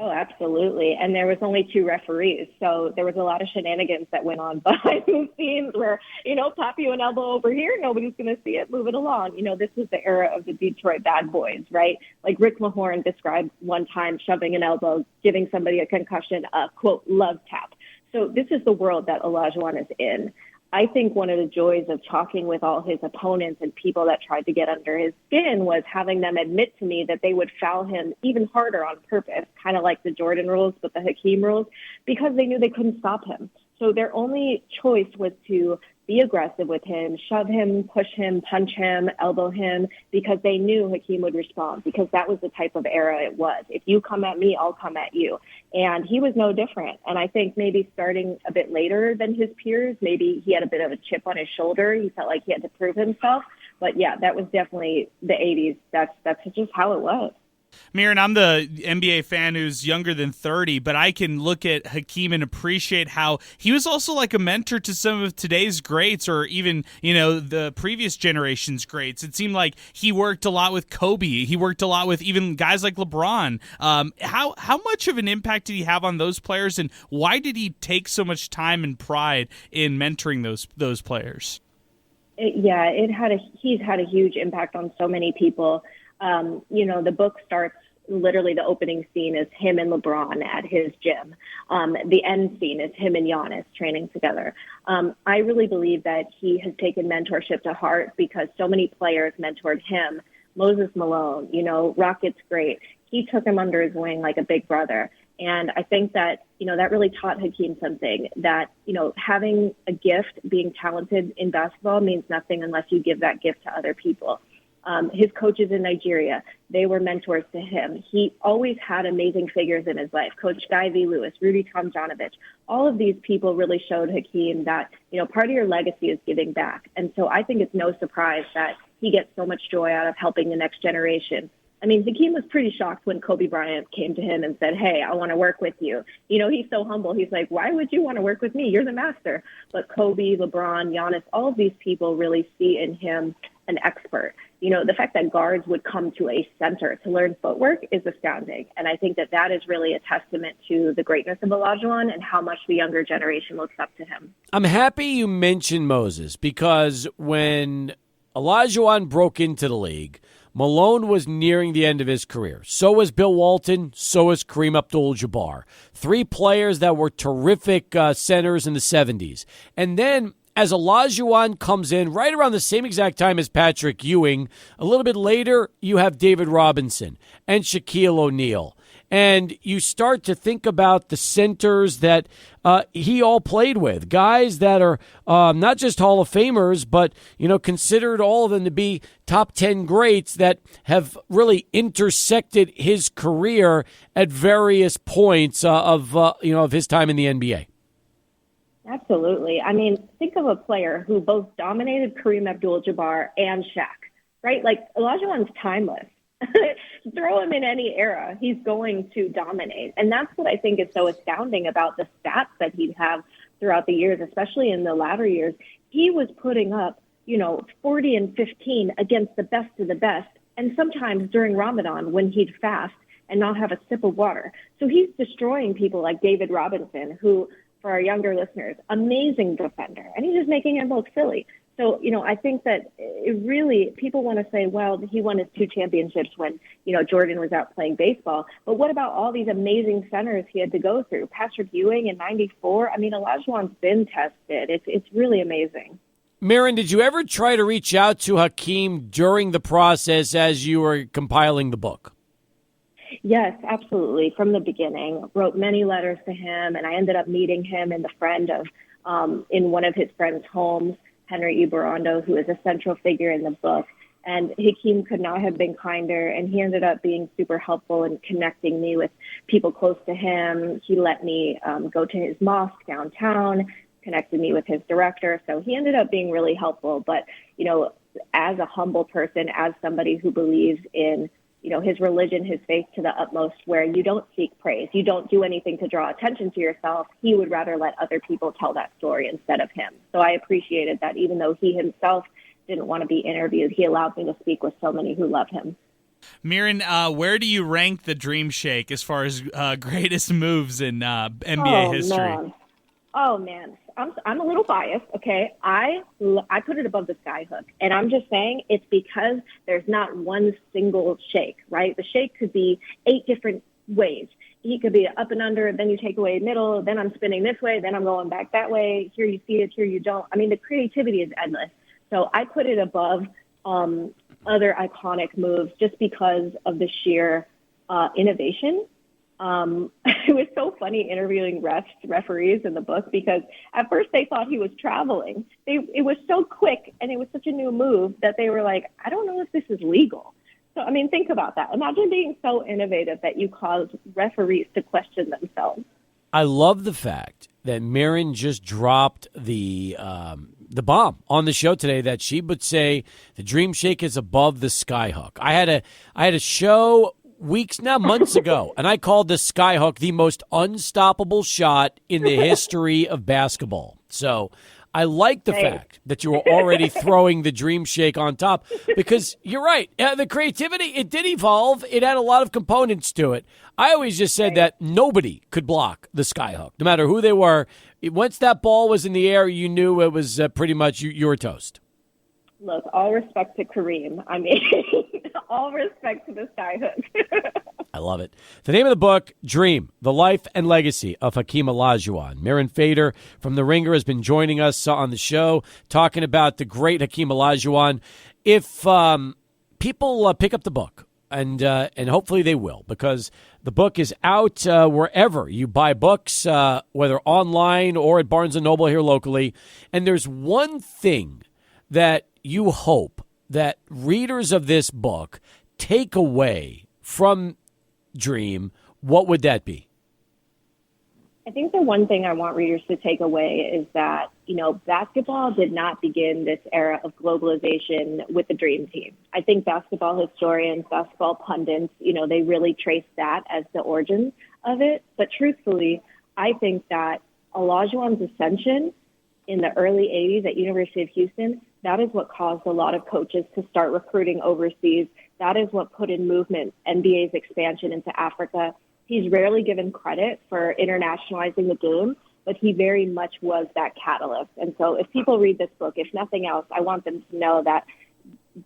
Oh, absolutely. And there was only 2 referees. So there was a lot of shenanigans that went on behind the scenes where, pop you an elbow over here. Nobody's going to see it. Move it along. This was the era of the Detroit bad boys, right? Like Rick Mahorn described one time shoving an elbow, giving somebody a concussion, a quote, love tap. So this is the world that Olajuwon is in. I think one of the joys of talking with all his opponents and people that tried to get under his skin was having them admit to me that they would foul him even harder on purpose, kind of like the Jordan rules, but the Hakeem rules, because they knew they couldn't stop him. So their only choice was to be aggressive with him, shove him, push him, punch him, elbow him, because they knew Hakeem would respond, because that was the type of era it was. If you come at me, I'll come at you. And he was no different. And I think maybe starting a bit later than his peers, maybe he had a bit of a chip on his shoulder. He felt like he had to prove himself. But yeah, that was definitely the 80s. That's just how it was. Mirin, I'm the NBA fan who's younger than 30, but I can look at Hakeem and appreciate how he was also like a mentor to some of today's greats, or even, the previous generation's greats. It seemed like he worked a lot with Kobe. He worked a lot with even guys like LeBron. How much of an impact did he have on those players, and why did he take so much time and pride in mentoring those players? He's had a huge impact on so many people. The book starts, literally the opening scene is him and LeBron at his gym. The end scene is him and Giannis training together. I really believe that he has taken mentorship to heart because so many players mentored him. Moses Malone, Rockets great. He took him under his wing like a big brother. And I think that, that really taught Hakeem something, that, having a gift, being talented in basketball means nothing unless you give that gift to other people. His coaches in Nigeria, they were mentors to him. He always had amazing figures in his life. Coach Guy V. Lewis, Rudy Tomjanovich, all of these people really showed Hakeem that, part of your legacy is giving back. And so I think it's no surprise that he gets so much joy out of helping the next generation. I mean, Hakeem was pretty shocked when Kobe Bryant came to him and said, hey, I want to work with you. He's so humble. He's like, why would you want to work with me? You're the master. But Kobe, LeBron, Giannis, all of these people really see in him an expert. The fact that guards would come to a center to learn footwork is astounding. And I think that is really a testament to the greatness of Olajuwon and how much the younger generation looks up to him. I'm happy you mentioned Moses, because when Olajuwon broke into the league, Malone was nearing the end of his career. So was Bill Walton. So was Kareem Abdul-Jabbar. 3 players that were terrific centers in the 70s. And then as Olajuwon comes in right around the same exact time as Patrick Ewing, a little bit later, you have David Robinson and Shaquille O'Neal. And you start to think about the centers that he all played with, guys that are not just Hall of Famers, but, considered all of them to be top 10 greats that have really intersected his career at various points of his time in the NBA. Absolutely. I mean, think of a player who both dominated Kareem Abdul-Jabbar and Shaq, right? Like, Olajuwon's timeless. Throw him in any era, he's going to dominate. And that's what I think is so astounding about the stats that he'd have throughout the years, especially in the latter years. He was putting up, 40 and 15 against the best of the best. And sometimes during Ramadan when he'd fast and not have a sip of water. So he's destroying people like David Robinson, who, for our younger listeners, amazing defender. And he's just making him look silly. So, I think that it really, people want to say, well, he won his 2 championships when, Jordan was out playing baseball. But what about all these amazing centers he had to go through? Patrick Ewing in 94. I mean, Olajuwon's been tested. It's really amazing. Mirin, did you ever try to reach out to Hakeem during the process as you were compiling the book? Yes, absolutely. From the beginning, wrote many letters to him, and I ended up meeting him in one of his friends' homes, Henry Ibarrondo, who is a central figure in the book. And Hakeem could not have been kinder, and he ended up being super helpful in connecting me with people close to him. He let me go to his mosque downtown, connected me with his director. So he ended up being really helpful. But, as a humble person, as somebody who believes in, his religion, his faith to the utmost, where you don't seek praise, you don't do anything to draw attention to yourself, he would rather let other people tell that story instead of him. So I appreciated that even though he himself didn't want to be interviewed, he allowed me to speak with so many who love him. Mirin, where do you rank the Dream Shake as far as greatest moves in NBA history? Oh man, I'm a little biased. Okay, I put it above the skyhook, and I'm just saying it's because there's not one single shake. Right, the shake could be 8 different ways. He could be up and under, then you take away middle, then I'm spinning this way, then I'm going back that way. Here you see it, here you don't. I mean, the creativity is endless. So I put it above other iconic moves just because of the sheer innovation. It was so funny interviewing referees in the book because at first they thought he was traveling. It was so quick and it was such a new move that they were like, I don't know if this is legal. So, I mean, think about that. Imagine being so innovative that you cause referees to question themselves. I love the fact that Mirin just dropped the bomb on the show today that she would say the Dream Shake is above the skyhook. I had a show months ago, and I called the skyhook the most unstoppable shot in the history of basketball. So I like the fact that you were already throwing the Dream Shake on top because you're right. The creativity, it did evolve. It had a lot of components to it. I always just said that nobody could block the skyhook, no matter who they were. Once that ball was in the air, you knew it was pretty much you were toast. Look, all respect to Kareem. I mean, all respect to the skyhook. I love it. The name of the book, Dream, The Life and Legacy of Hakeem Olajuwon. Mirin Fader from The Ringer has been joining us on the show, talking about the great Hakeem Olajuwon. If people pick up the book, and hopefully they will, because the book is out wherever you buy books, whether online or at Barnes & Noble here locally. And there's one thing that you hope that readers of this book take away from Dream. What would that be? I think the one thing I want readers to take away is that, basketball did not begin this era of globalization with the Dream Team. I think basketball historians, basketball pundits, they really trace that as the origin of it. But truthfully, I think that Olajuwon's ascension in the early 80s at University of Houston, that is what caused a lot of coaches to start recruiting overseas. That is what put in movement NBA's expansion into Africa. He's rarely given credit for internationalizing the game, but he very much was that catalyst. And so if people read this book, if nothing else, I want them to know that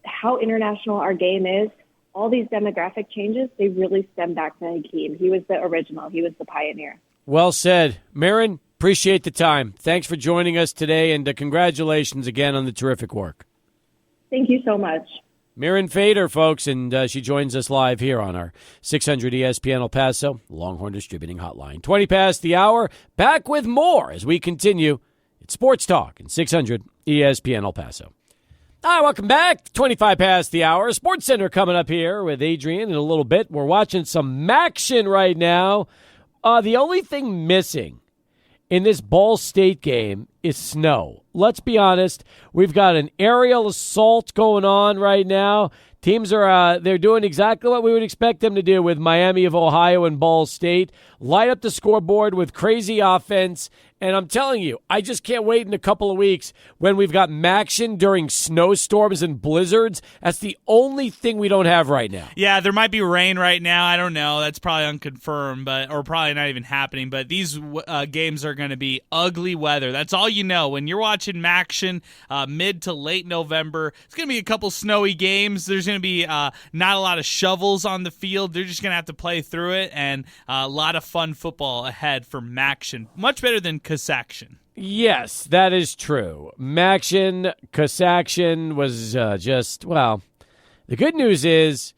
how international our game is, all these demographic changes, they really stem back to Hakeem. He was the original. He was the pioneer. Well said. Mirin, appreciate the time. Thanks for joining us today, and congratulations again on the terrific work. Thank you so much. Mirin Fader, folks, and she joins us live here on our 600 ESPN El Paso Longhorn Distributing Hotline. 20 past the hour, back with more as we continue. It's Sports Talk and 600 ESPN El Paso. Hi, welcome back. 25 past the hour. Sports Center coming up here with Adrian in a little bit. We're watching some action right now. The only thing missing in this Ball State game is snow. Let's be honest. We've got an aerial assault going on right now. Teams are they're doing exactly what we would expect them to do with Miami of Ohio and Ball State. Light up the scoreboard with crazy offense. And I'm telling you, I just can't wait in a couple of weeks when we've got action during snowstorms and blizzards. That's the only thing we don't have right now. Yeah, there might be rain right now. I don't know. That's probably unconfirmed, or probably not even happening. But these games are going to be ugly weather. That's all you know. When you're watching action mid to late November, it's going to be a couple snowy games. There's going to be not a lot of shovels on the field. They're just going to have to play through it, and a lot of fun football ahead for action. Much better than Cusaction. Yes, that is true. Cusaction was the good news is,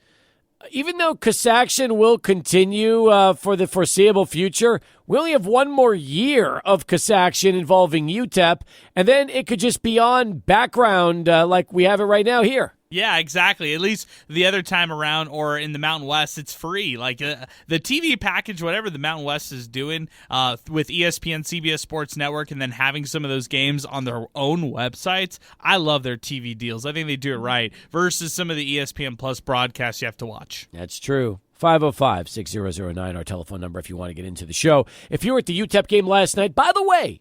even though Cusaction will continue for the foreseeable future, we only have one more year of Cusaction involving UTEP, and then it could just be on background like we have it right now here. Yeah, exactly. At least the other time around, or in the Mountain West, it's free. Like the TV package, whatever the Mountain West is doing with ESPN, CBS Sports Network, and then having some of those games on their own websites. I love their TV deals. I think they do it right versus some of the ESPN Plus broadcasts you have to watch. That's true. 505-6009, our telephone number if you want to get into the show. If you were at the UTEP game last night, by the way,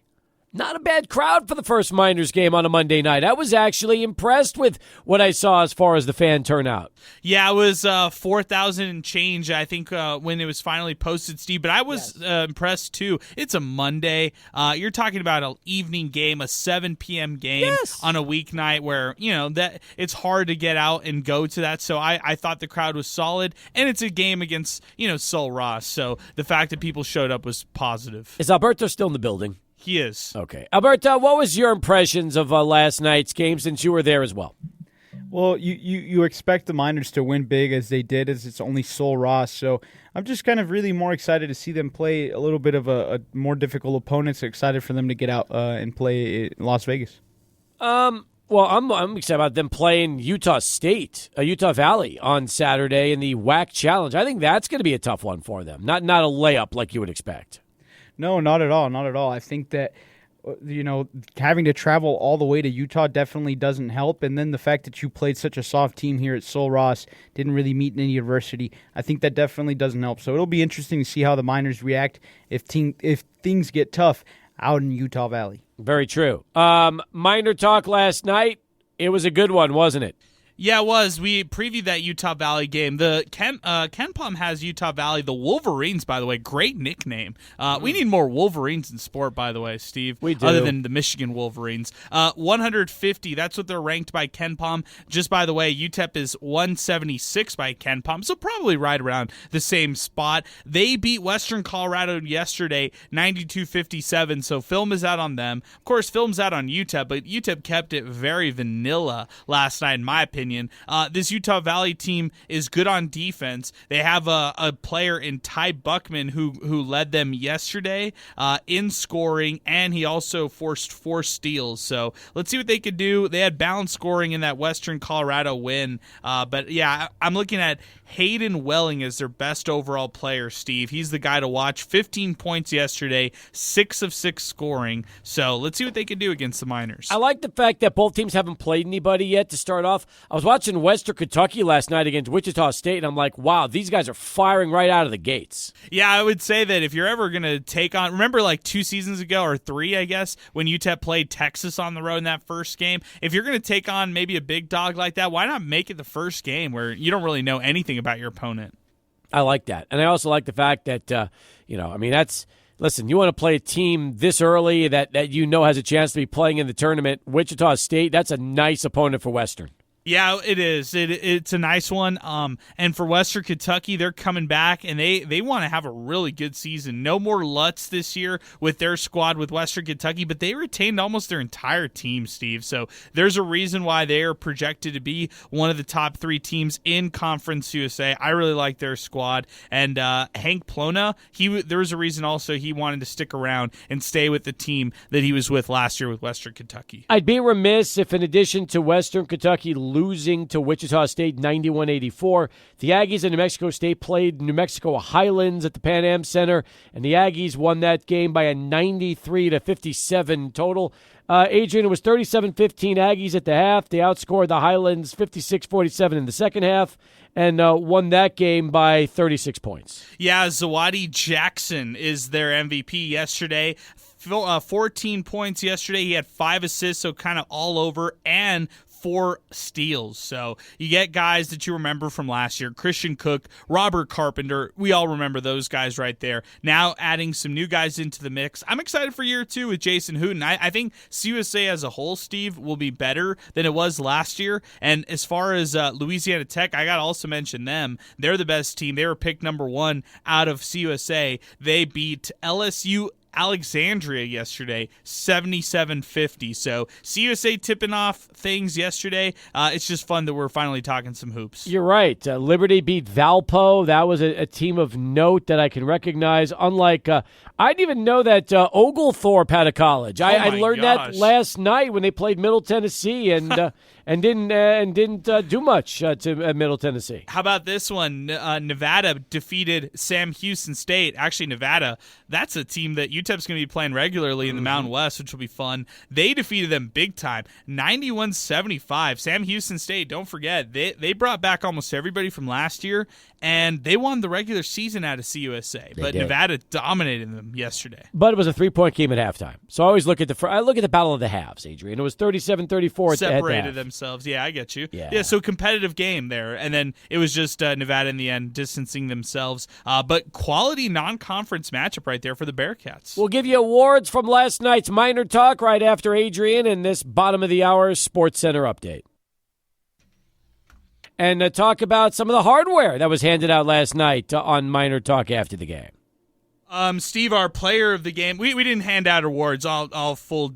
not a bad crowd for the first Miners game on a Monday night. I was actually impressed with what I saw as far as the fan turnout. Yeah, it was 4,000 and change, I think, when it was finally posted, Steve. But I was impressed, too. It's a Monday. You're talking about an evening game, a 7 p.m. game on a weeknight where, that it's hard to get out and go to that. So I thought the crowd was solid. And it's a game against, Sol Ross. So the fact that people showed up was positive. Is Alberto still in the building? He is. Okay. Alberto, what was your impressions of last night's game since you were there as well? Well, you expect the Miners to win big as they did, as it's only Sol Ross. So I'm just kind of really more excited to see them play a little bit of a more difficult opponent. So excited for them to get out and play in Las Vegas. Well, I'm excited about them playing Utah State, Utah Valley on Saturday in the WAC Challenge. I think that's going to be a tough one for them. Not a layup like you would expect. No, not at all. Not at all. I think that, having to travel all the way to Utah definitely doesn't help. And then the fact that you played such a soft team here at Sol Ross, didn't really meet any adversity, I think that definitely doesn't help. So it'll be interesting to see how the Miners react if things get tough out in Utah Valley. Very true. Miner talk last night. It was a good one, wasn't it? Yeah, it was. We previewed that Utah Valley game. The KenPom has Utah Valley, the Wolverines, by the way. Great nickname. We need more Wolverines in sport, by the way, Steve. We do. Other than the Michigan Wolverines. 150, that's what they're ranked by KenPom. Just by the way, UTEP is 176 by KenPom, so probably right around the same spot. They beat Western Colorado yesterday, 92-57, so film is out on them. Of course, film's out on UTEP, but UTEP kept it very vanilla last night, in my opinion. This Utah Valley team is good on defense. They have a player in Ty Buckman who led them yesterday in scoring, and he also forced 4 steals. So let's see what they could do. They had balanced scoring in that Western Colorado win. But yeah, I'm looking at Hayden Welling as their best overall player, Steve. He's the guy to watch. 15 points yesterday, 6 of 6 scoring. So let's see what they can do against the Miners. I like the fact that both teams haven't played anybody yet to start off. I was watching Western Kentucky last night against Wichita State, and I'm like, wow, these guys are firing right out of the gates. Yeah, I would say that if you're ever going to take on, remember like 2 seasons ago, or 3, I guess, when UTEP played Texas on the road in that first game, if you're going to take on maybe a big dog like that, why not make it the first game where you don't really know anything about your opponent? I like that. And I also like the fact that, listen, you want to play a team this early that has a chance to be playing in the tournament. Wichita State, that's a nice opponent for Western. Yeah, it is. It's a nice one. And for Western Kentucky, they're coming back, and they want to have a really good season. No more Lutz this year with their squad with Western Kentucky, but they retained almost their entire team, Steve. So there's a reason why they are projected to be one of the top 3 teams in Conference USA. I really like their squad. And Hank Plona, there was a reason also he wanted to stick around and stay with the team that he was with last year with Western Kentucky. I'd be remiss if, in addition to Western Kentucky losing to Wichita State 91-84. The Aggies and New Mexico State played New Mexico Highlands at the Pan Am Center, and the Aggies won that game by a 93-57 total. Adrian, it was 37-15 Aggies at the half. They outscored the Highlands 56-47 in the second half and won that game by 36 points. Yeah, Zawadi Jackson is their MVP yesterday. 14 points yesterday. He had 5 assists, so kind of all over, and 4 steals. So you get guys that you remember from last year. Christian Cook, Robert Carpenter. We all remember those guys right there. Now adding some new guys into the mix. I'm excited for year 2 with Jason Hooten. I think CUSA as a whole, Steve, will be better than it was last year. And as far as Louisiana Tech, I got to also mention them. They're the best team. They were picked number 1 out of CUSA. They beat LSU Alexandria yesterday, 77-50. So CUSA tipping off things yesterday. It's just fun that we're finally talking some hoops. You're right. Liberty beat Valpo. That was a team of note that I can recognize. Unlike, I didn't even know that Oglethorpe had a college. I learned that last night when they played Middle Tennessee and didn't do much to Middle Tennessee. How about this one? Nevada defeated Sam Houston State. Actually, Nevada, that's a team that UTEP's going to be playing regularly in the Mountain West, which will be fun. They defeated them big time, 91-75. Sam Houston State, don't forget, they brought back almost everybody from last year, and they won the regular season out of CUSA. But Nevada dominated them yesterday. But it was a 3-point game at halftime. So I always look at the battle of the halves, Adrian. It was 37-34 Separated themselves. Yeah, I get you. Yeah, so competitive game there. And then it was just Nevada in the end distancing themselves. But quality non-conference matchup right there for the Bearcats. We'll give you awards from last night's Minor Talk right after Adrian and this bottom of the hour Sports Center update. And talk about some of the hardware that was handed out last night on Minor Talk after the game. Steve, our player of the game, we didn't hand out awards. I'll full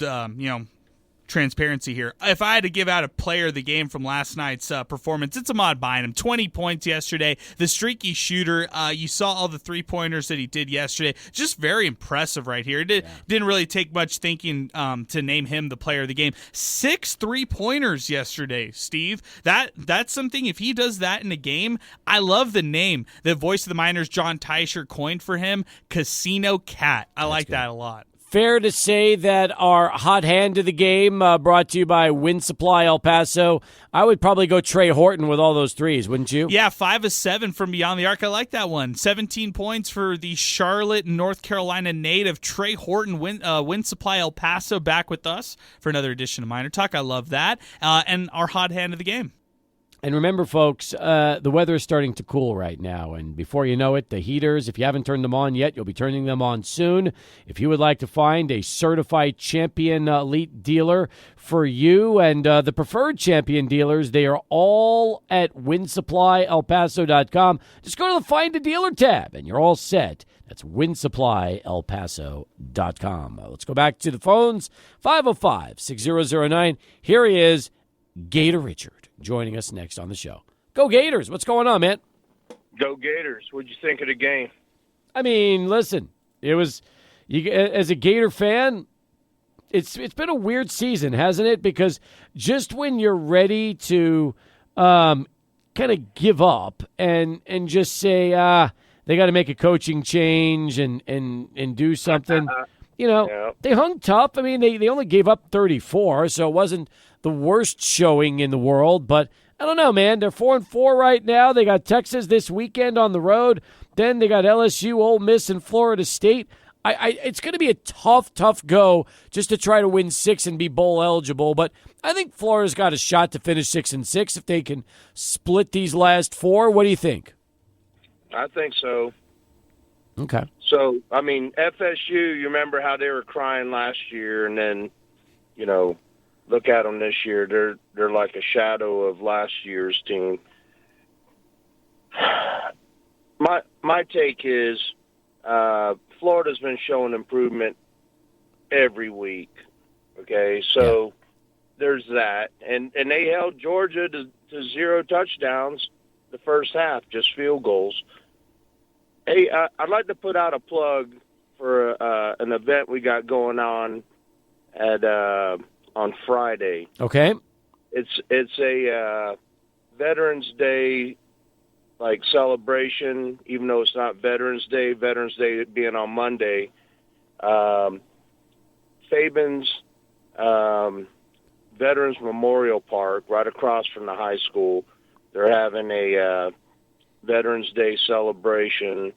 transparency here. If I had to give out a player of the game from last night's performance, it's Ahmad Bynum. 20 points yesterday. The streaky shooter. You saw all the 3-pointers that he did yesterday. Just very impressive right here. It didn't really take much thinking to name him the player of the game. 6 3-pointers yesterday, Steve. That's something. If he does that in a game, I love the name that Voice of the Miners John Teicher coined for him, Casino Cat. I like that a lot. Fair to say that our hot hand of the game, brought to you by Wind Supply El Paso, I would probably go Trey Horton with all those threes, wouldn't you? Yeah, 5 of 7 from beyond the arc. I like that one. 17 points for the Charlotte, North Carolina native Trey Horton. Wind Supply El Paso back with us for another edition of Minor Talk. I love that. And our hot hand of the game. And remember, folks, the weather is starting to cool right now. And before you know it, the heaters, if you haven't turned them on yet, you'll be turning them on soon. If you would like to find a certified champion elite dealer for you and the preferred champion dealers, they are all at windsupplyelpaso.com. Just go to the Find a Dealer tab, and you're all set. That's windsupplyelpaso.com. Let's go back to the phones. 505-6009. Here he is, Gator Richard, joining us next on the show. Go Gators. What's going on, man? Go Gators. What'd you think of the game? I mean, listen, it was as a Gator fan, it's been a weird season, hasn't it? Because just when you're ready to kind of give up and just say they got to make a coaching change and do something, they hung tough. I mean, they only gave up 34, so it wasn't the worst showing in the world, but I don't know, man. They're 4-4 right now. They got Texas this weekend on the road. Then they got LSU, Ole Miss, and Florida State. It's going to be a tough go just to try to win 6 and be bowl eligible, but I think Florida's got a shot to finish 6-6 if they can split these last 4. What do you think? I think so. Okay. So, I mean, FSU, you remember how they were crying last year, and then, look at them this year. They're like a shadow of last year's team. My take is Florida's been showing improvement every week. Okay, so there's that, and they held Georgia to 0 touchdowns the first half, just field goals. Hey, I'd like to put out a plug for an event we got going on on Friday. Okay. It's a Veterans Day celebration, even though it's not Veterans Day being on Monday. Fabens Veterans Memorial Park, right across from the high school, they're having a Veterans Day celebration.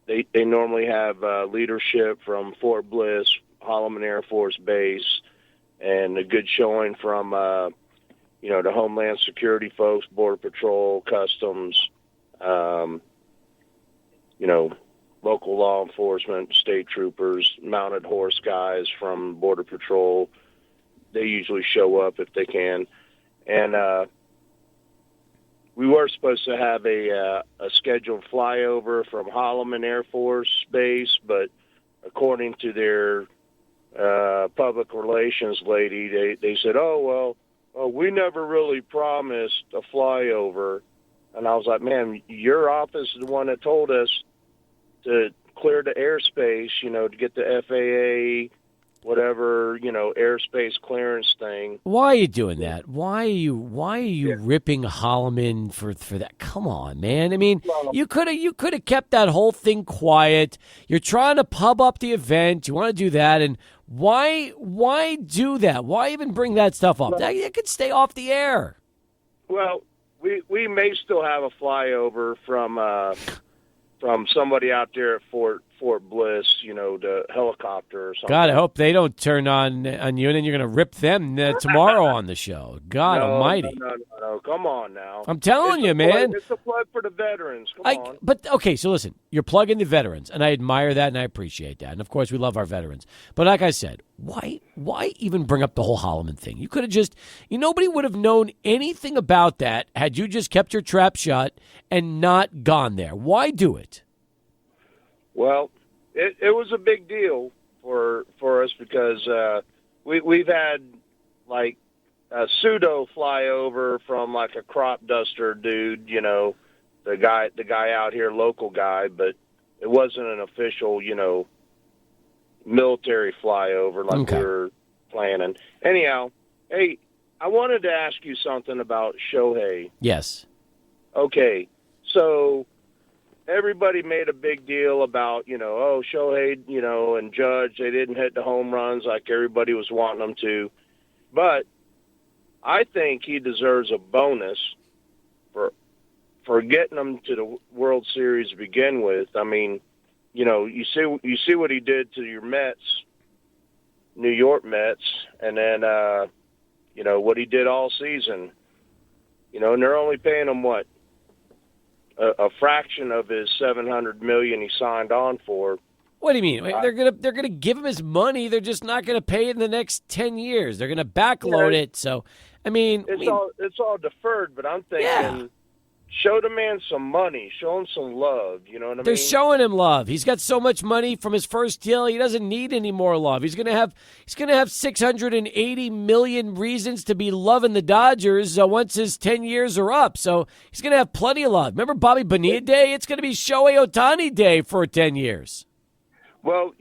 They normally have leadership from Fort Bliss, Holloman Air Force Base, and a good showing from, the Homeland Security folks, Border Patrol, Customs, local law enforcement, state troopers, mounted horse guys from Border Patrol. They usually show up if they can. And we were supposed to have a scheduled flyover from Holloman Air Force Base, but according to their public relations lady, they said, oh, well, we never really promised a flyover. And I was like, man, your office is the one that told us to clear the airspace, to get the FAA, whatever, airspace clearance thing. Why are you doing that? Why are you ripping Holloman for that? Come on, man. I mean, you could have kept that whole thing quiet. You're trying to pub up the event. You want to do that, and why do that? Why even bring that stuff up? That could stay off the air. Well, we may still have a flyover from somebody out there at Fort Bliss, the helicopter or something. God, I hope they don't turn on you, and then you're going to rip them tomorrow on the show. God almighty. No, come on now. I'm telling you, man. It's a plug for the veterans. Come on. But, okay, so listen, you're plugging the veterans, and I admire that, and I appreciate that. And, of course, we love our veterans. But like I said, why even bring up the whole Holloman thing? You could have just nobody would have known anything about that had you just kept your trap shut and not gone there. Why do it? Well, it was a big deal for us because we've had like a pseudo flyover from like a crop duster dude, the guy out here, local guy, but it wasn't an official, military flyover like we were planning. Anyhow, hey, I wanted to ask you something about Shohei. Yes. Okay, so everybody made a big deal about, Shohei, and Judge, they didn't hit the home runs like everybody was wanting them to. But I think he deserves a bonus for getting them to the World Series to begin with. I mean, you see what he did to your Mets, New York Mets, and then, what he did all season. And they're only paying him what? A fraction of his $700 million he signed on for. What do you mean? They're gonna give him his money. They're just not gonna pay it in the next 10 years. They're gonna backload it. So, it's all deferred. But I'm thinking, show the man some money. Show him some love. You know what I mean? They're showing him love. He's got so much money from his first deal. He doesn't need any more love. He's gonna have 680 million reasons to be loving the Dodgers once his 10 years are up. So he's gonna have plenty of love. Remember Bobby Bonilla Day? It's gonna be Shohei Ohtani Day for 10 years. Well,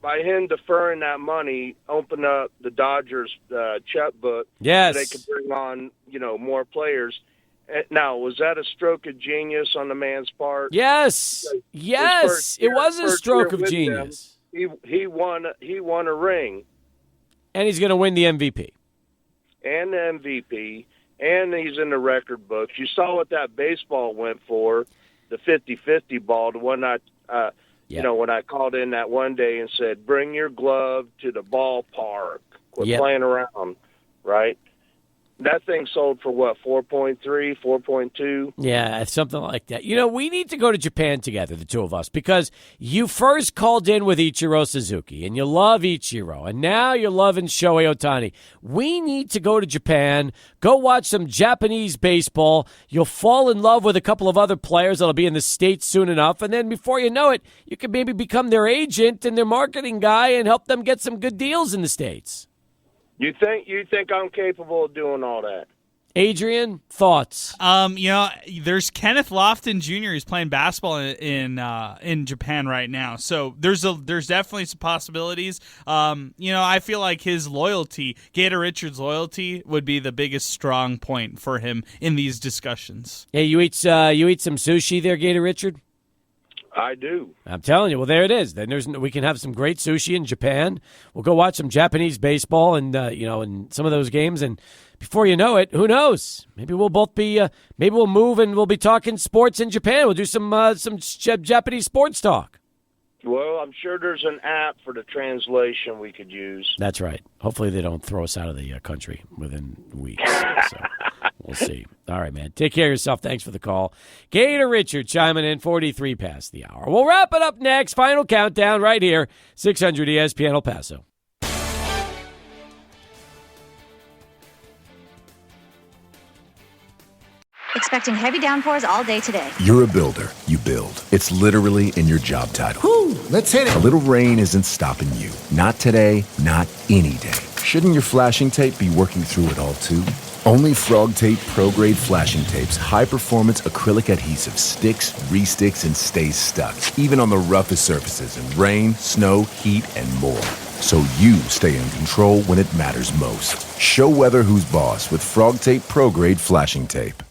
by him deferring that money, open up the Dodgers checkbook. Yes, so they could bring on more players. Now, was that a stroke of genius on the man's part? Yes. It was a stroke of genius. He won a ring. And he's going to win the MVP. And the MVP. And he's in the record books. You saw what that baseball went for, the 50-50 ball, the one when I called in that one day and said, bring your glove to the ballpark. Quit playing around, right? That thing sold for what, 4.3, 4.2? Yeah, something like that. We need to go to Japan together, the two of us, because you first called in with Ichiro Suzuki, and you love Ichiro, and now you're loving Shohei Ohtani. We need to go to Japan, go watch some Japanese baseball. You'll fall in love with a couple of other players that'll be in the States soon enough, and then before you know it, you could maybe become their agent and their marketing guy and help them get some good deals in the States. You think I'm capable of doing all that? Adrian, thoughts? There's Kenneth Lofton Jr. who's playing basketball in Japan right now. So there's definitely some possibilities. I feel like his loyalty, Gator Richards' loyalty, would be the biggest strong point for him in these discussions. Hey, you eat some sushi there, Gator Richard? I do. I'm telling you. Well, there it is. Then we can have some great sushi in Japan. We'll go watch some Japanese baseball and in some of those games. And before you know it, who knows? Maybe we'll both be. Maybe we'll move and we'll be talking sports in Japan. We'll do some Japanese sports talk. Well, I'm sure there's an app for the translation we could use. That's right. Hopefully they don't throw us out of the country within weeks. So we'll see. All right, man. Take care of yourself. Thanks for the call. Gator Richard chiming in 43 past the hour. We'll wrap it up next. Final countdown right here. 600 ESPN El Paso. Expecting heavy downpours all day today. You're a builder. You build. It's literally in your job title. Whew, let's hit it. A little rain isn't stopping you. Not today, not any day. Shouldn't your flashing tape be working through it all too? Only Frog Tape Pro Grade Flashing Tape's high-performance acrylic adhesive sticks, re-sticks, and stays stuck, even on the roughest surfaces in rain, snow, heat, and more. So you stay in control when it matters most. Show weather who's boss with Frog Tape Pro Grade Flashing Tape.